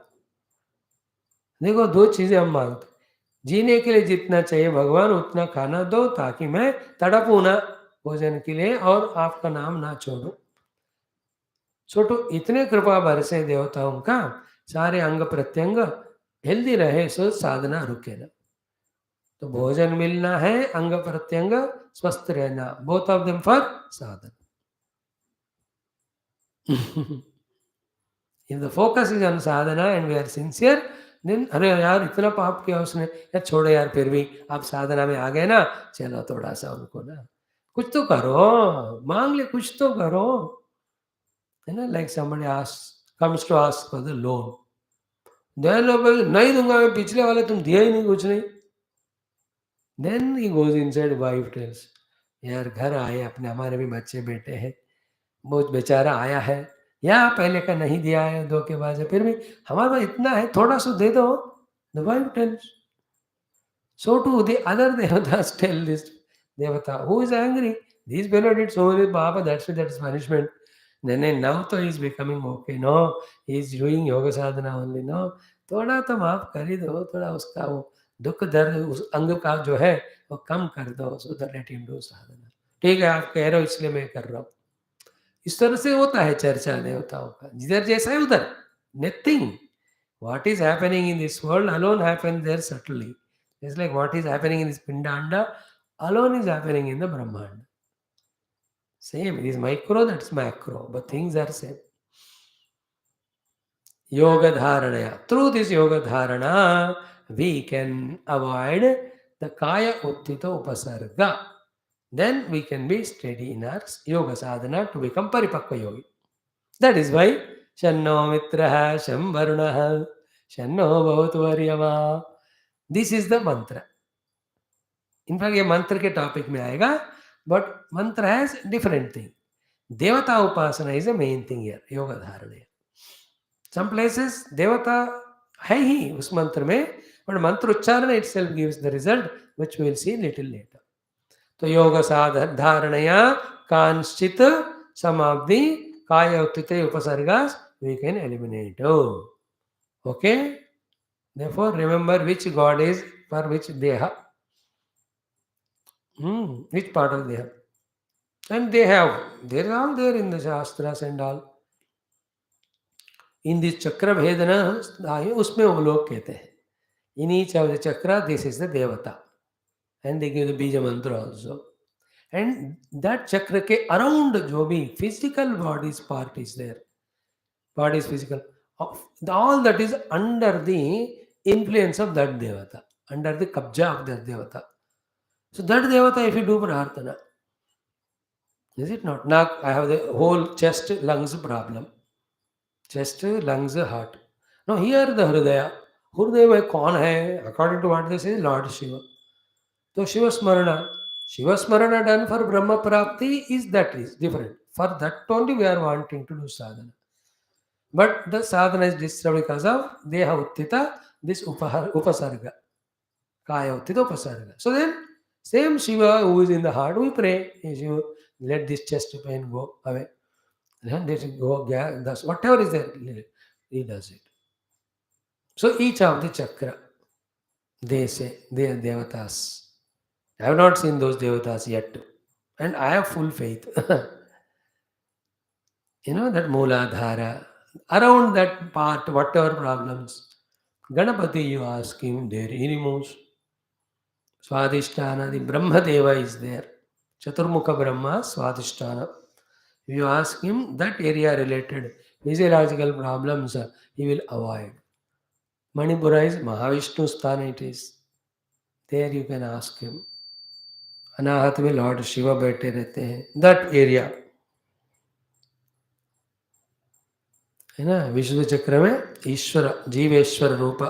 देखो, 2 चीजें हम मांगते. जीने के लिए जितना चाहिए भगवान उतना खाना दो, ताकि मैं तड़पूं ना भोजन के लिए और आपका नाम ना छोड़ूं. छोटू इतने कृपा बरसे देवताओं का, सारे अंग प्रत्यंग हेल्दी रहे, सो साधना रुके ना. तो भोजन मिलना है, अंग प्रत्यंग स्वस्थ रहना, both of them for Sadhana. If the focus is on sadhana and we are sincere, then अरे यार इतना पाप किया उसने, यार छोड़ो यार, फिर भी आप साधना में आ गए ना, चलो थोड़ा सा उनको ना कुछ तो करो, मांग ले, कुछ तो करो, है ना. Like somebody comes to ask for the loan, then नहीं दूंगा मैं, पिछले वाले तुम दिया ही नहीं, कुछ नहीं. Then he goes inside, wife tells, यार घर आए अपने, हमारे भी बच्चे बेटे हैं, बहुत बेचारा आया है, या पहले का नहीं दिया है, धोखेबाज है, फिर भी हमारे पास इतना है, थोड़ा सा दे दो. The wife tells. So too the other devatas tell this devata who is angry. This fellow did so many papa, that's punishment. Then now तो he is becoming okay. No, he is doing yoga sadhana only. No, थोड़ा तो माफ कर ही दो, थोड़ा उसका वो दुख दर्द उस अंग का जो है वो कम कर दो. So that let him do sadhana. ठीक है, आप कह रहे हो इसलिए मैं कर रहा हूँ. इस तरह से होता है चर्चा देवताओं का. जिधर जैसा है उधर. Nothing. What is happening in this world alone happens there subtly. It's like what is happening in this Pindanda alone is happening in the Brahmanda. Same, it is micro, that's macro, but things are same. Yoga Dharanaya. Through this Yoga Dharana, we can avoid the Kaya Uttita Upasarga. Then we can be steady in our Yoga Sadhana to become Paripakva Yogi. That is why Shanno Mitraha Shamvarunaha Shanno Bhavatu Varyama. This is the mantra. In fact ये मंत्र के topic में आएगा, but मंत्र has different thing. देवता उपासना is the main thing here, योग धारणा. सम प्लेसेस देवता है ही उस मंत्र में, बट मंत्र उच्चारण itself gives the result which we will see little later. तो योग साधन धारणया कांश्चित समाप्ति काय उत्थिते उपसर्गास we can eliminate. Okay, therefore remember which god is for which देह. Which part of they have? And they're all there in the Shastras and all. In this Chakra Vedana, उसमें वो लोग कहते हैं, in each of the chakra, this is the Devata. And they give the Bija Mantra also. And that chakra के around जो भी physical body's part is there. Body is physical. All that is under the influence of that Devata, under the kabja of that Devata. So that Devata, if you do prarthana, is it not? Now I have the whole chest lungs problem. Chest, lungs, heart. Now here the Hridaya. Hridaya में कौन है? According to what they say, Lord Shiva. So Shiva Smarana. Shiva Smarana done for Brahma Prapti is that is different. For that only we are wanting to do sadhana. But the sadhana is disturbed because of Deha Uttita, this Upasarga. Kaya Uttita Upasarga. So then, same Shiva who is in the heart, we pray, Shiva, let this chest pain go away. Let it go, thus, whatever is there, he does it. So each of the chakra, they say, they are devatas. I have not seen those devatas yet. And I have full faith. You know, that Mooladhara, around that part, whatever problems, Ganapati, you ask him, there he removes. Swadhisthana, the Brahma Deva is there. Chaturmukha Brahma, Swadhisthana. If you ask him that area related physiological problems, he will avoid. Manipura is Mahavishnu Sthana, it is. There you can ask him. Anahat में Lord Shiva बैठे रहते हैं. That area. है ना, विशुद्ध चक्र में ईश्वर जीवेश्वर रूप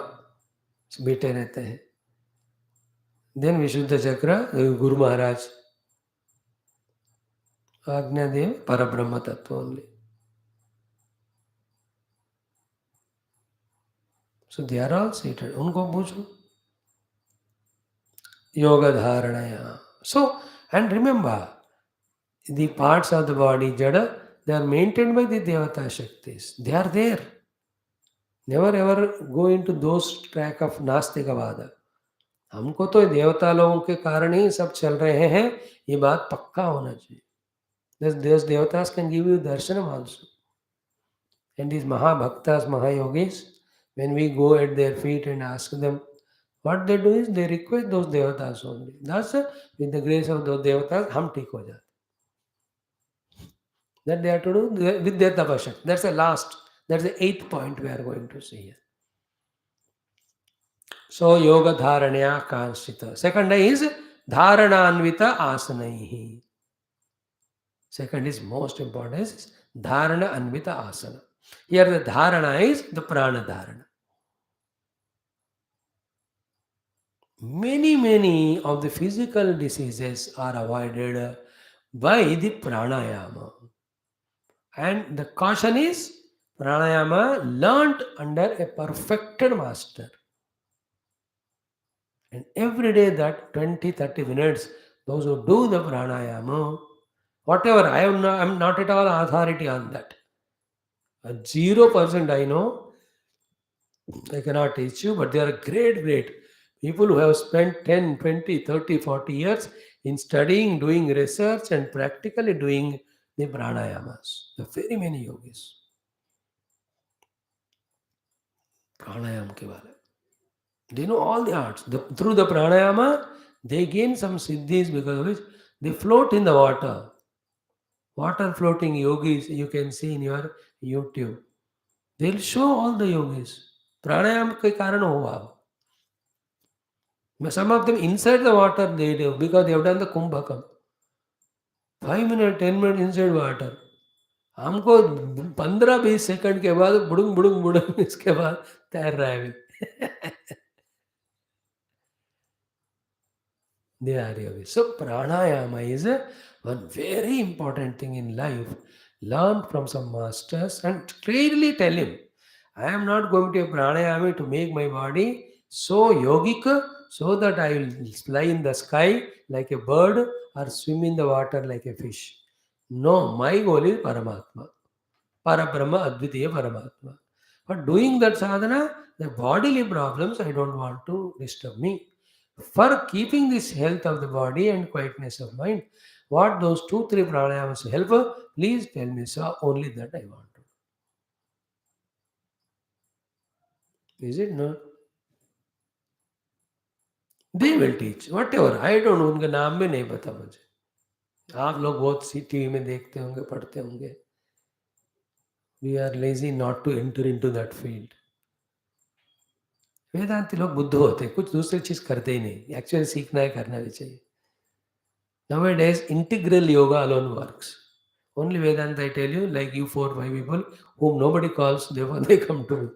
बैठे रहते हैं. देन विशुद्ध चक्र गुरु महाराज, आज्ञादेव परब्रह्म तत्व only. So they are all seated. उनको पूछो. Yoga Dharanaya. So, and remember, the parts of the body, Jada, they are maintained by the Devata Shaktis. They are there. Never ever go into those track of Nastikavada. हमको तो देवता लोगों के कारण ही सब चल रहे हैं, ये बात पक्का होना चाहिए. Those devatas can give you darshanam also. And these Maha Bhaktas, Maha Yogis, when we go at their feet and ask them, what they do is they request those devatas only. Thus, with the grace of those devatas, हम ठीक हो जाते. That they have to do with their tapasya. That's the last. That's the 8th point we are going to see here. So, yoga dharanaya kanshita. Second is dharananvita asanaihi. Second is most important is dharana anvita asana. Here the dharana is the prana dharana. Many of the physical diseases are avoided by the pranayama. And the caution is pranayama learnt under a perfected master. And every day that 20-30 minutes, those who do the pranayama, whatever, I'm not at all authority on that. 0% I know, I cannot teach you, but they are great people who have spent 10, 20, 30, 40 years in studying, doing research, and practically doing the pranayamas. The very many yogis. Pranayam ke baare. They know all the arts. Through the pranayama, they gain some siddhis because of which they float in the water. Water floating yogis you can see in your YouTube. They'll show all the yogis. Pranayam ke karan hua. Some of them inside the water they do because they have done the kumbhakam. 5 minutes, 10 minutes inside water. हमको 15-20 second के बाद बुड़ुंग बुड़ुंग बुड़ुंग इसके बाद तैर रहा है they are yogis. So pranayama is one very important thing in life. Learn from some masters and clearly tell him, I am not going to a pranayama to make my body so yogic so that I will fly in the sky like a bird or swim in the water like a fish. No, my goal is Paramatma. Parabrahma Advitiya Paramatma. But doing that sadhana, the bodily problems I don't want to disturb me. For keeping this health of the body and quietness of mind, what those 2-3 pranayamas help, please tell me, sir, only that I want to. Is it not? They will teach. Whatever. I don't know. उनका नाम भी नहीं पता मुझे. आप लोग बहुत सी TV में देखते होंगे, पढ़ते होंगे. We are lazy not to enter into that field. वेदांति लोग बुद्ध होते हैं, कुछ दूसरी चीज करते ही नहीं. एक्चुअली सीखना है, करना भी चाहिए. Nowadays, integral yoga alone works. Only Vedanta, I tell you, like you 4-5 people whom nobody calls, therefore they come to me.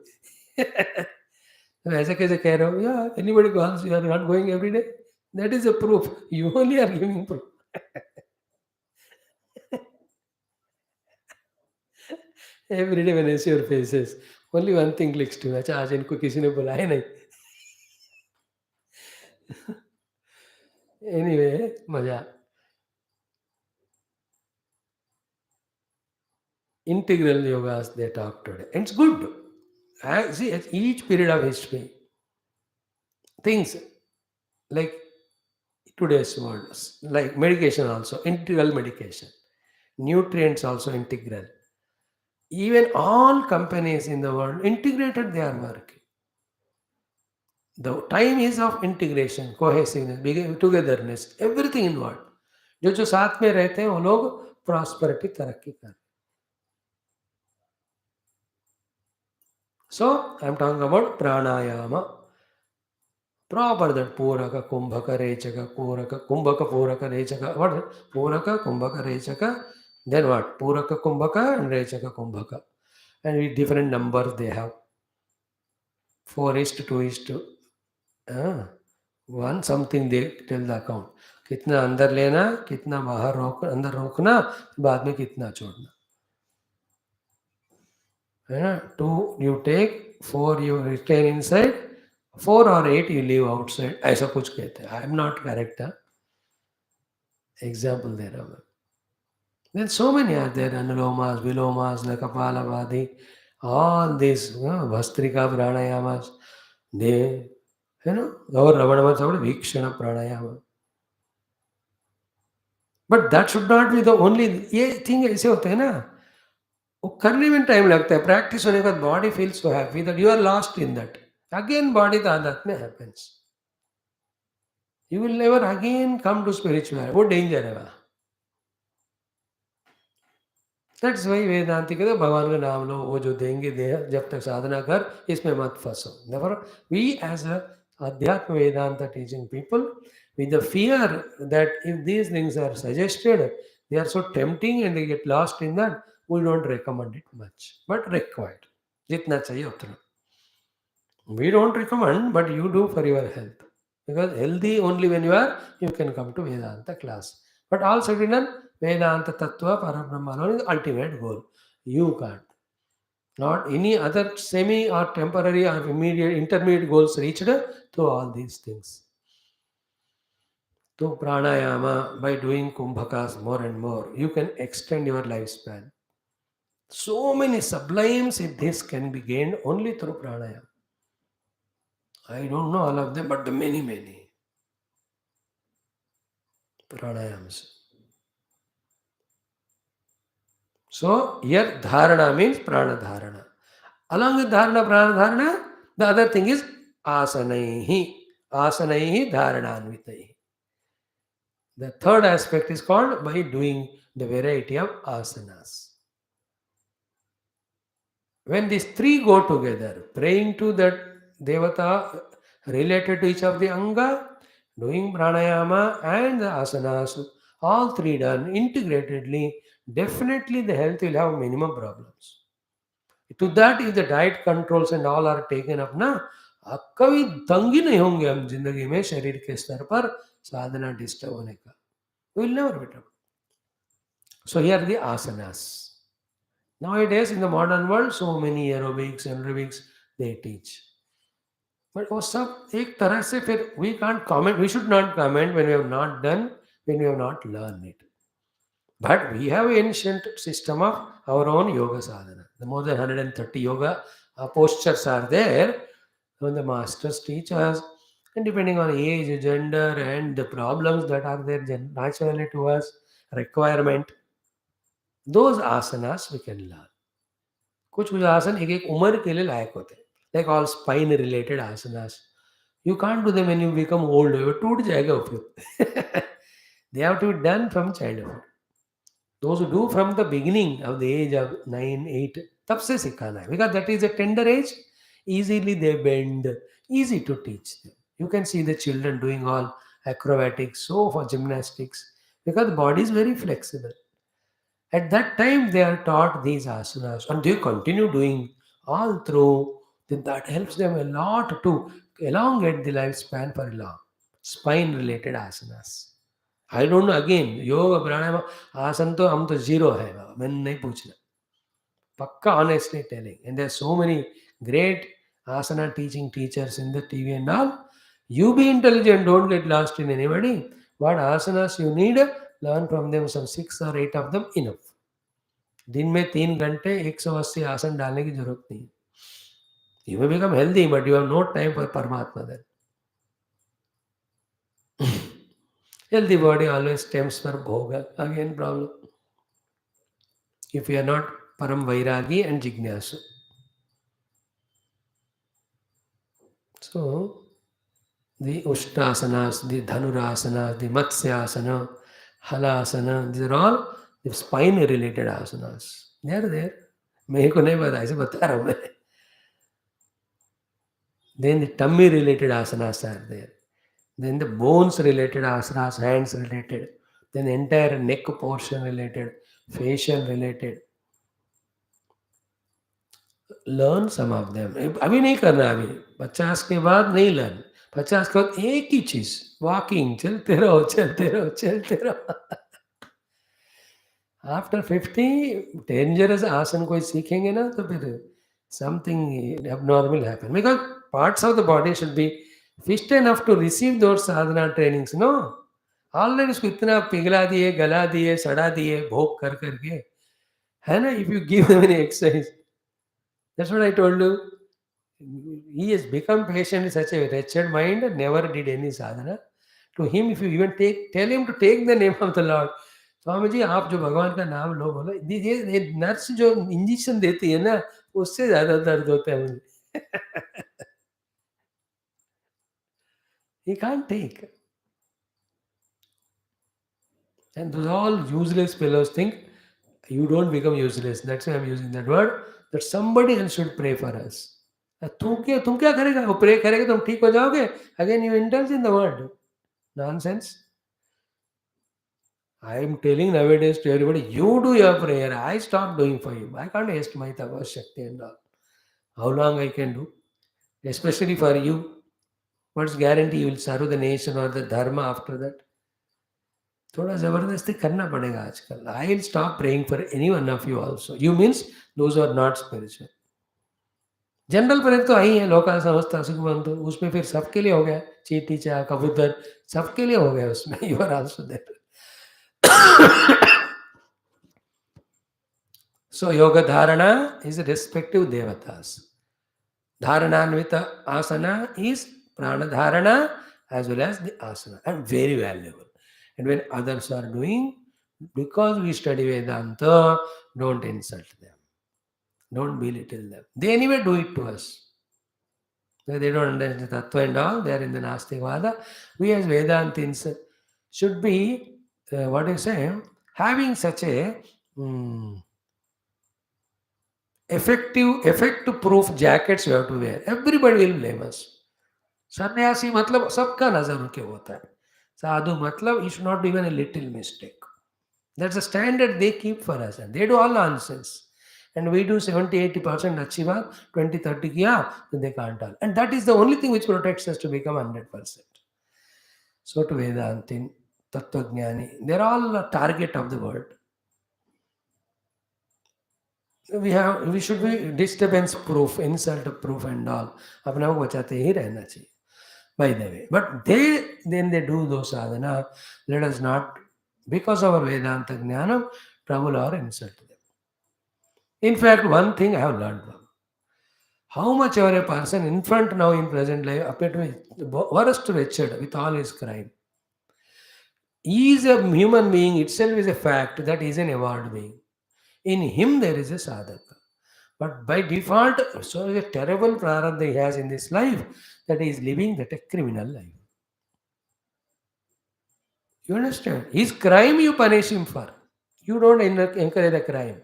तो ऐसा कैसे कह रहे हो? Yeah, anybody calls, you are not going every day. That is a proof. You only are giving proof. Every day when I see your faces, only one thing clicks to me. अच्छा आज इनको किसी ने बुलाया नहीं. Anyway, मजा. Integral yogas they talk today. And it's good. I see at each period of history, things like today's world, like medication also, integral medication, nutrients also integral. Even all companies in the world integrated their work. The time is of integration, cohesiveness, togetherness, everything involved. जो साथ में रहते हैं वो लोग prosperity तरक्की कर. So I am talking about pranayama. Proper that Puraka, Kumbhaka, Rechaka, Puraka, Kumbhaka, Puraka, Rechaka. What is it? Puraka, Kumbhaka, Rechaka. Then what? Puraka, Kumbhaka and Rechaka, Kumbhaka. And with different numbers they have. 4 is to 2 is to 1 something they tell the account. कितना अंदर लेना, कितना बाहर अंदर रोकना, बाद में कितना छोड़ना. है ना? 2 you take, 4 you retain inside, 4 or 8 you leave outside. ऐसा कुछ कहते हैं. I am not correct. Example दे रहा हूँ मैं. Then so many are there. Anulomas, Vilomas, Kapalabhati, all these Vastrika pranayamas. They, और Ravanama Vikshana pranayama. But that should not be the only. ये thing ऐसे होते हैं ना, वो करने में टाइम लगता है. प्रैक्टिस होने के बाद body feel so happy that you are lost in that. Again body तादाद में happens. You will never again come to spiritual. वो डेंजर है वहाँ. दैट्स वाई वेदांति कहते भगवान का नाम लो, वो जो देंगे दे, जब तक साधना कर, इसमें मत फंसो. Never. We as a Adhyatma Vedanta teaching people, with the fear that if these things are suggested, they are so tempting and they get lost in that, we don't recommend it much, but required. जितना चाहिए उतना. We don't recommend, but you do for your health. Because healthy only when you can come to Vedanta class. But all said and done, Vedanta Tattva Parabrahma alone is the ultimate goal. You can't. Not any other semi or temporary or immediate intermediate goals reached through all these things. Through pranayama, by doing kumbhakas more and more, you can extend your lifespan. So many sublime siddhis can be gained only through pranayama. I don't know all of them, but the many pranayams. So here dharana means prana dharana. Along with dharana, prana dharana, the other thing is asanaihi. Asanaihi dharananvitaihi. The third aspect is called by doing the variety of asanas. When these three go together, praying to that devata related to each of the anga, doing pranayama and the asanas, all three done integratedly, definitely the health will have minimum problems. To that, if the diet controls and all are taken up ना, कभी तंगी नहीं होंगे हम जिंदगी में शरीर के स्तर पर साधना डिस्टर्ब होने का. We will never be troubled. So here are the asanas. Nowadays in the modern world, so many aerobics they teach. But वो सब एक तरह से फिर we can't comment, we should not comment when we have not done, when we have not learned it. But we have ancient system of our own yoga sadhana. The more than 130 yoga postures are there. When the masters teach us, and depending on age, gender, and the problems that are there naturally to us, requirement, those asanas we can learn. कुछ कुछ आसन एक एक उम्र के लिए लायक होते हैं. Like all spine related asanas. You can't do them when you become old. वो टूट जाएगा वो फिर. They have to be done from childhood. Those who do from the beginning of the age of 9, 8, तब से सिखाना है. Because that is a tender age, easily they bend, easy to teach them. You can see the children doing all acrobatics, so for gymnastics, because the body is very flexible. At that time, they are taught these asanas and they continue doing all through. Then that helps them a lot to elongate the lifespan for a long. Spine related asanas. I don't know again, yoga, pranayama, आसन तो हम तो zero है बाबा, मैंने नहीं पूछना. Pakka honestly telling. And there's so many great asana teaching teachers in the TV and all. You be intelligent, don't get lost in anybody. What asanas you need, learn from them some 6 or 8 of them enough. दिन में 3 घंटे 180 आसन डालने की जरूरत नहीं. You may become healthy, but you have no time for Paramatma then. Healthy body always stems for bhoga. Again problem. If you are not param vairagi and jignasu. So, the Ushtasanas, the Dhanurasanas, the Matsyasana, Halasana, these are all the spine related asanas. They are there. मेरे को नहीं पता, ऐसे बता रहा हूँ मैं. Then the tummy related asanas are there. Then the bones related asanas, hands related. Then the entire neck portion related, facial related. Learn some of them. अभी नहीं करना अभी. 50 के बाद नहीं learn. 50 के बाद एक ही चीज, वॉकिंग, चलते रहो चलते रहो चलते रहो. आफ्टर 50 डेंजरस आसन कोई सीखेंगे ना तो फिर something abnormal happen, because parts of the body should be fit enough to receive those sadhana trainings. No, already इसको इतना पिघला दिए, गला दिए, सड़ा दिए, भोग कर करके, है ना. If you give them any exercise, that's what I told you. He has become patient in such a wretched mind, never did any sadhana. To him, if you even tell him to take the name of the Lord, Swami ji आप जो भगवान का नाम लो, बोलो ये nurse जो injection देती है ना, उससे ज्यादा दर्द होता है मुझे. He can't take. And those all useless fellows think you don't become useless. That's why I'm using that word, that somebody else should pray for us. तुम क्या करेगा, वो प्रे करेगा तुम ठीक हो जाओगे. Again you indulge in the word. Nonsense. I am telling nowadays to everybody, you do your prayer. I stop doing for you. I can't waste my tapas, shakti and all. How long I can do? Especially for you. What's guarantee you will serve the nation or the dharma after that? थोड़ा जबरदस्ती करना पड़ेगा आजकल. I will stop praying for any one of you also. You means those who are not spiritual. General prayer तो आई है, लोका समस्ता सुखबंधु, उसमें फिर सबके लिए हो गया. चीटी चा कबूतर सबके लिए हो गया उसमें. You are also there. So yoga dharana is respective devatas. Dharananvita asana is prana dharana as well as the asana, and very valuable. And when others are doing, because we study Vedanta, don't insult them. Don't belittle them. They anyway do it to us. They don't understand Tattva and all, they are in the Nastikvada. We as Vedantins should be, what do you say, having such a effective proof jackets you have to wear. Everybody will blame us. Sannyasi matlab sabka nazar unke hota hai. Sadhu matlab you should not do even a little mistake. That's the standard they keep for us, and they do all nonsense. And we do 70-80% achieva, 20-30 kiya, then they can't all. And that is the only thing which protects us to become 100%. So to Vedantin, Tattvajnani, they're all a target of the world. We should be disturbance proof, insult proof and all. अपने को बचाते ही रहना चाहिए. By the way, but then they do those sadhana. Let us not, because of our Vedanta jnanam, trouble or insult them. In fact, one thing I have learned from how much ever a person in front now in present life appear to be the worst wretched with all his crime. He is a human being itself is a fact that he is an evolved being. In him there is a sadhaka. But by default, so is a terrible prarabdha he has in this life that he is living that a criminal life. You understand? His crime you punish him for. You don't encourage the crime.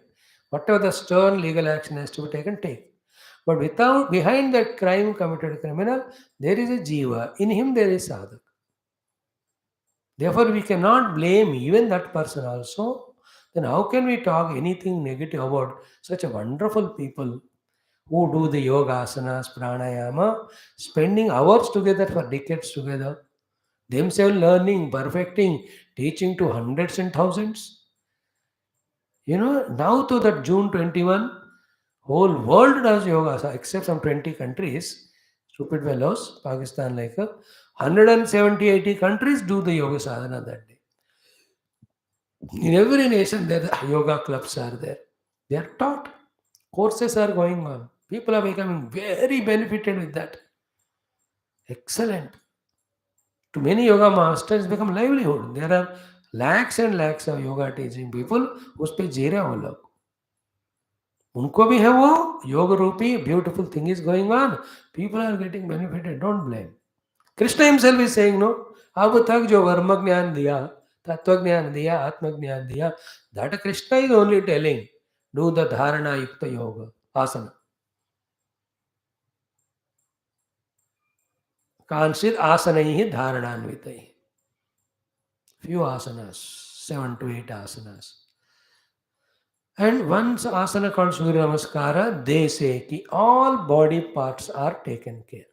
Whatever the stern legal action has to be taken, take. But behind that crime committed criminal, there is a jiva. In him there is sadhaka. Therefore, we cannot blame even that person also. Then how can we talk anything negative about such a wonderful people who do the yoga asanas, pranayama, spending hours together for decades together, themselves learning, perfecting, teaching to hundreds and thousands? Now to that June 21, whole world does yoga except some 20 countries. Stupid fellows, Pakistan like 170-80 countries do the yoga sadhana that day. In every nation, there the yoga clubs are there. They are taught. Courses are going on. People are becoming very benefited with that. Excellent. To many yoga masters, become livelihood. There are lakhs and lakhs of yoga teaching people उस पे जी रहे हैं वो लोग. उनको भी है वो योग रूपी beautiful thing is going on. People are getting benefited. Don't blame. Krishna himself is saying, no, अब तक जो वर्म ज्ञान दिया, तत्व ज्ञान दिया, आत्म ज्ञान दिया, that Krishna is only telling, do the dharana yukta yoga, asana. Kanshit asanaihi dharananvitai. Few asanas, 7 to 8 asanas. And one asana called Surya Namaskara, they say ki all body parts are taken care.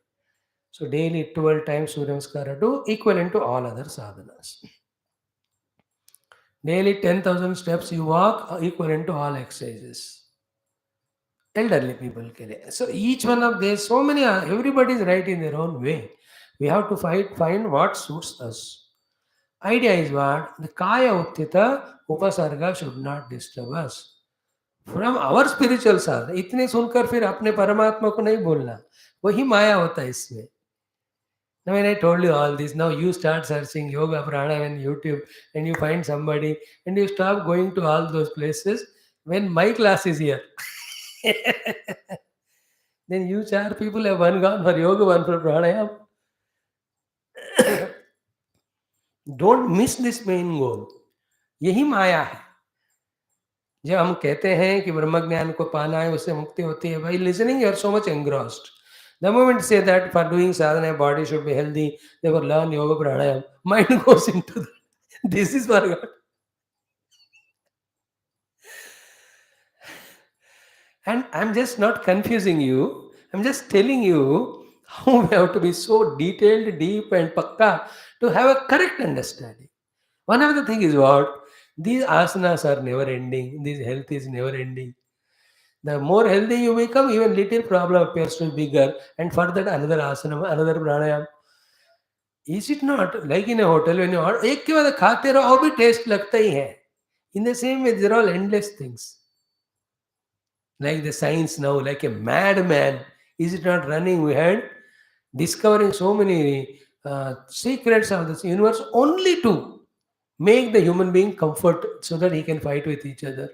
So daily 12 times Surya Namaskara do equivalent to all other sadhanas. Daily 10,000 steps you walk equivalent to all exercises. Elderly people can. So each one of these, so many, everybody is right in their own way. We have to find what suits us. Idea is what? The Kaya Uttita Upasarga should not disturb us. From our spiritual sadhana, इतने सुनकर फिर अपने परमात्मा को नहीं बोलना, वही माया होता है इसमें. Now when I told you all this, now you start searching yoga pranayama on YouTube and you find somebody and you stop going to all those places when my class is here. Then you 4 people have one gone for yoga, one for pranayama. Don't miss this main goal. यही माया है. जब हम कहते हैं कि ब्रह्म ज्ञान को पाना है, उससे मुक्ति होती है, by listening you are so much engrossed. The moment say that for doing sadhana, body should be healthy, therefore learn yoga pranayama, mind goes into that. This is for God. And I'm just not confusing you. I'm just telling you How we have to be so detailed, deep, and pakka to have a correct understanding. One of the thing is what? These asanas are never ending. This health is never ending. The more healthy you become, even little problem appears to be bigger. And further, another asana, another pranayam. Is it not like in a hotel when you order, एक के बाद खाते रहो और भी taste लगता ही है. In the same way, there are all endless things. Like the science now, like a madman, is it not running behind, discovering so many secrets of this universe only to make the human being comfort so that he can fight with each other,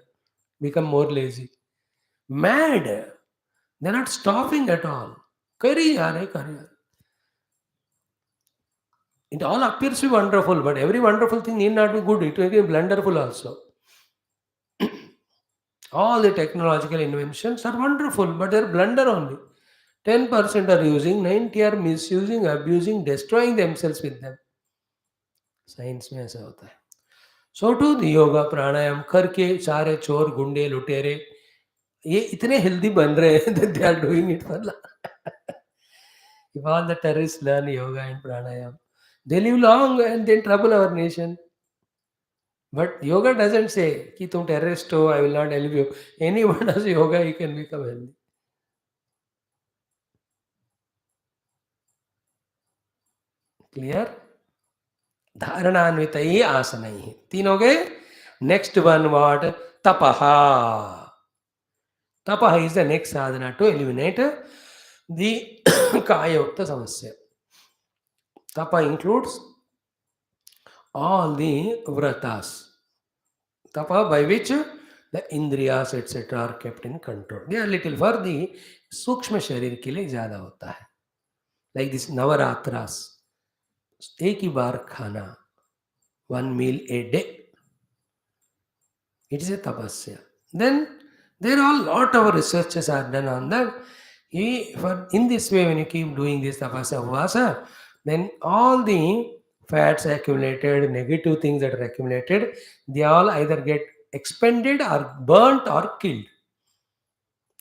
become more lazy. Mad. They're not stopping at all. Kari yaar hai, kari yaar. It all appears to be wonderful, but every wonderful thing need not be good. It may be blunderful also. All the technological inventions are wonderful, but they're blunder only. 10% are using, 90 are misusing, abusing, destroying themselves with them. Science में ऐसा होता है. सो to the yoga प्राणायाम करके सारे चोर गुंडे लुटेरे ये इतने हेल्दी बन रहे हैं that they are doing it for if all the terrorists learn yoga and pranayam, they live long and then trouble our nation. But yoga doesn't say कि तुम terrorist हो, I will not help you. Anyone does yoga, he can become healthy. Clear? धारणान्वित ही आसन ही तीन हो गए. Next one what? Tapaha. Tapaha is the next sadhana to eliminate the kaya ukta samasya. Tapa includes all the vratas. Tapa by which the indriyas etc. are kept in control. They are little for the सूक्ष्म शरीर के लिए ज्यादा होता है. Like this Navratras, एक ही बार खाना, one meal a day. It is a tapasya. Then there are a lot of researches are done on that. In this way, when you keep doing this tapasya Vyasa, then all the fats accumulated, negative things that are accumulated, they all either get expended or burnt or killed.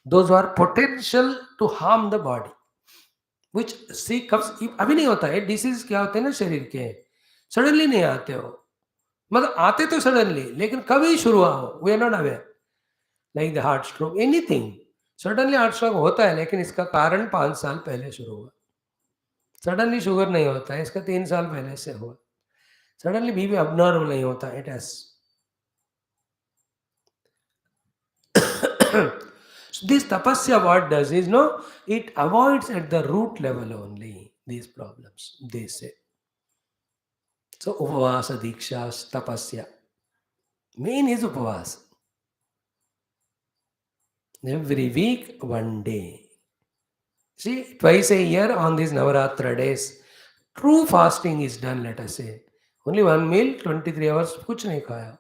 Those who are potential to harm the body. Which see comes अभी नहीं होता है. Disease क्या होते हैं ना शरीर के, सडनली नहीं आते हो, मतलब आते तो सडनली लेकिन कभी शुरू हो, we are not aware. Like the heart stroke, anything suddenly heart stroke होता है लेकिन इसका कारण 5 साल पहले शुरू हुआ. सडनली शुगर नहीं होता है, इसका 3 साल पहले से हुआ. सडनली बीपी अबनॉर्मल नहीं होता, it has. So this tapasya what does is no, it avoids at the root level only these problems, they say. So upavasa dikshas tapasya. Main is upavasa. Every week, one day. See, twice a year on these Navaratra days, true fasting is done, let us say. Only one meal, 23 hours, kuch nahi khaya.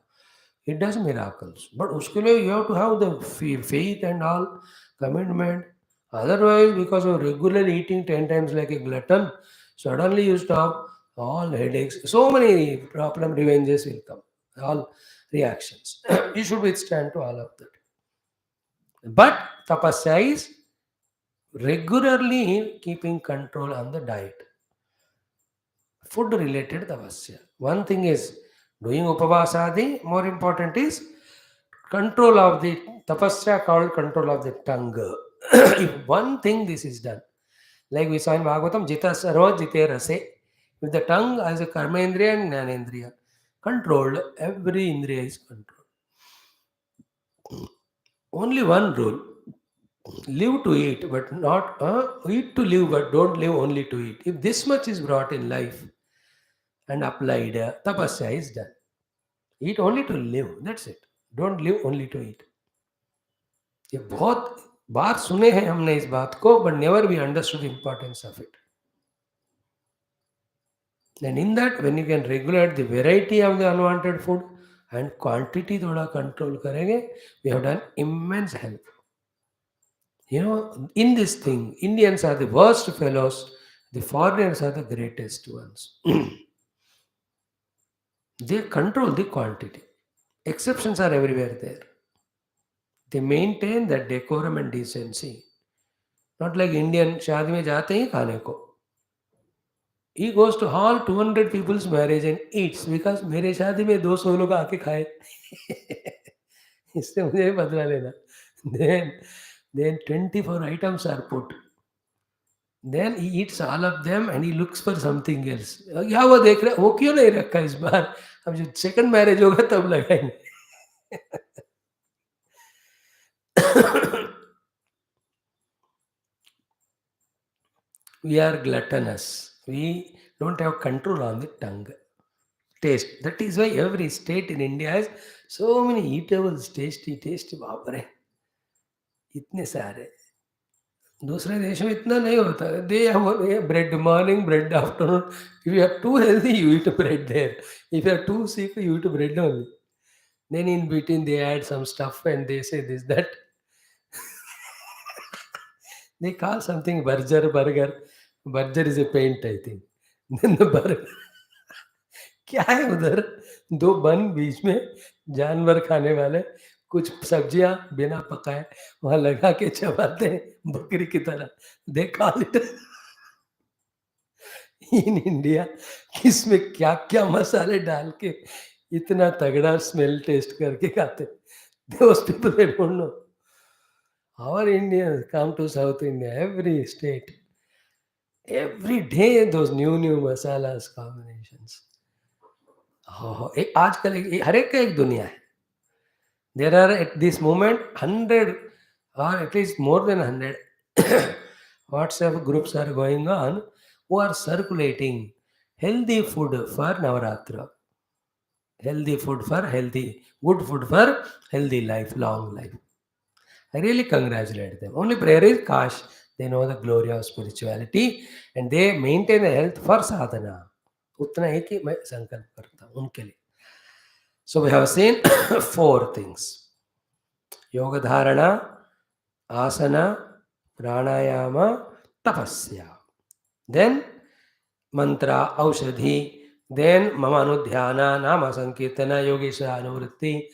It does miracles. But uske liye you have to have the faith and all, commitment. Otherwise, because of regularly eating 10 times like a glutton, suddenly you stop, all headaches, so many problem revenges will come, all reactions. You should withstand to all of that. But tapasya is regularly keeping control on the diet. Food related tapasya. One thing is doing upavasadi, more important is control of the tapasya called control of the tongue. If one thing this is done, like we saw in Bhagavatam, jita sarva jite rase. If the tongue as a karmendriya and jnanendriya controlled, every indriya is controlled. Only one rule: live to eat, but not eat to live, but don't live only to eat. If this much is brought in life and applied, tapasya is done. Eat only to live, that's it. Don't live only to eat. ये बहुत बार सुने हैं हमने इस बात को, but never we understood the importance of it. And in that, when you can regulate the variety of the unwanted food and quantity थोड़ा control करेंगे, we have done immense help. You know, in this thing, Indians are the worst fellows, the foreigners are the greatest ones. They control the quantity. Exceptions are everywhere there. They maintain that decorum and decency. Not like Indian, शादी में जाते ही खाने को. He goes to all 200 people's marriage and eats because मेरे शादी में 200 लोग आके खाए. इससे मुझे बदला लेना. then then 24 items are put. Then he eats all of them and he looks for something else. या वो देख रहा है वो क्यों नहीं रखा इस बार, अब जो सेकंड मैरिज होगा तब लगाएंगे. We are gluttonous. We don't have control on the tongue. Taste. That is why every state in India has so many eatables, tasty, tasty. बाप रे, इतने सारे. दूसरे देश में इतना नहीं होता. They have bread morning, bread afternoon. If you are too healthy, you eat bread there. If you are too sick, you eat bread only. Then in between they add some stuff and they say this, that. They call something burger. Burger is a paint, I think. Then the burger. क्या है उधर, दो बन बीच में जानवर खाने वाले, कुछ सब्जियां बिना पकाए वहां लगा के चबाते हैं बकरी की तरह. They call it in India. किसमें क्या क्या मसाले डाल के इतना तगड़ा स्मेल टेस्ट करके खाते. Those people they don't know. Our Indians come to South India, every state, every day those new masalas combinations. आजकल हर एक का एक दुनिया है. There are at this moment 100 or at least more than 100 WhatsApp groups are going on who are circulating healthy food for Navaratra. Healthy food for healthy, good food for healthy life, long life. I really congratulate them. Only prayer is Kash. They know the glory of spirituality and they maintain the health for sadhana. उतना ही कि मैं संकल्प करता हूँ उनके लिए. So we have seen 4 things. Yoga dharana, asana, pranayama, tapasya. Then mantra, aushadhi. Then mama anudhyana, nama sankirtana, yogisha anuvritti.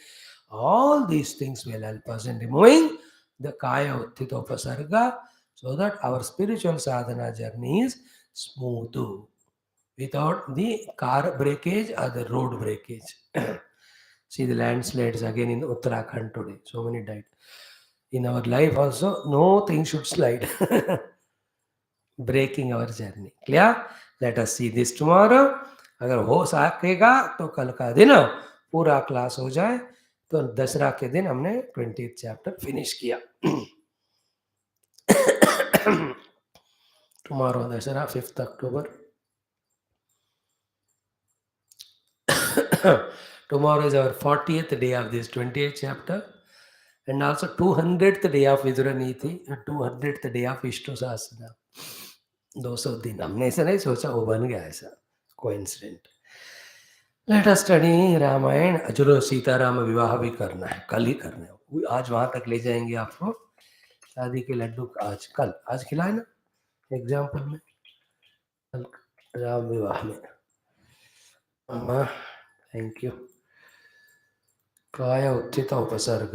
All these things will help us in removing the kaya uttita upasarga so that our spiritual sadhana journey is smooth without the car breakage or the road breakage. See the landslides again in Uttarakhand today. So many died. In our life also, no thing should slide. Breaking our journey. Clear? Let us see this tomorrow. अगर हो सकेगा तो कल का दिन पूरा class हो जाए तो दशहरा के दिन हमने 20th चैप्टर फिनिश किया. Tomorrow Dussehra 5th October. Tomorrow is our 40th day of this 28th chapter and also 200th day of Viduraniti and 200th day of Vishnu Sahasranaam. 200 दिन हमने ऐसा नहीं सोचा, वो बन गया ऐसा coincident. Let us study Ramayana. चलो सीताराम विवाह भी करना है, कल ही करना है. आज वहां तक ले जाएंगे आपको. शादी के लड्डू आज खिलाए ना एग्जाम्पल में, कल राम विवाह में. Thank you. काय उत्थित उपसर्ग.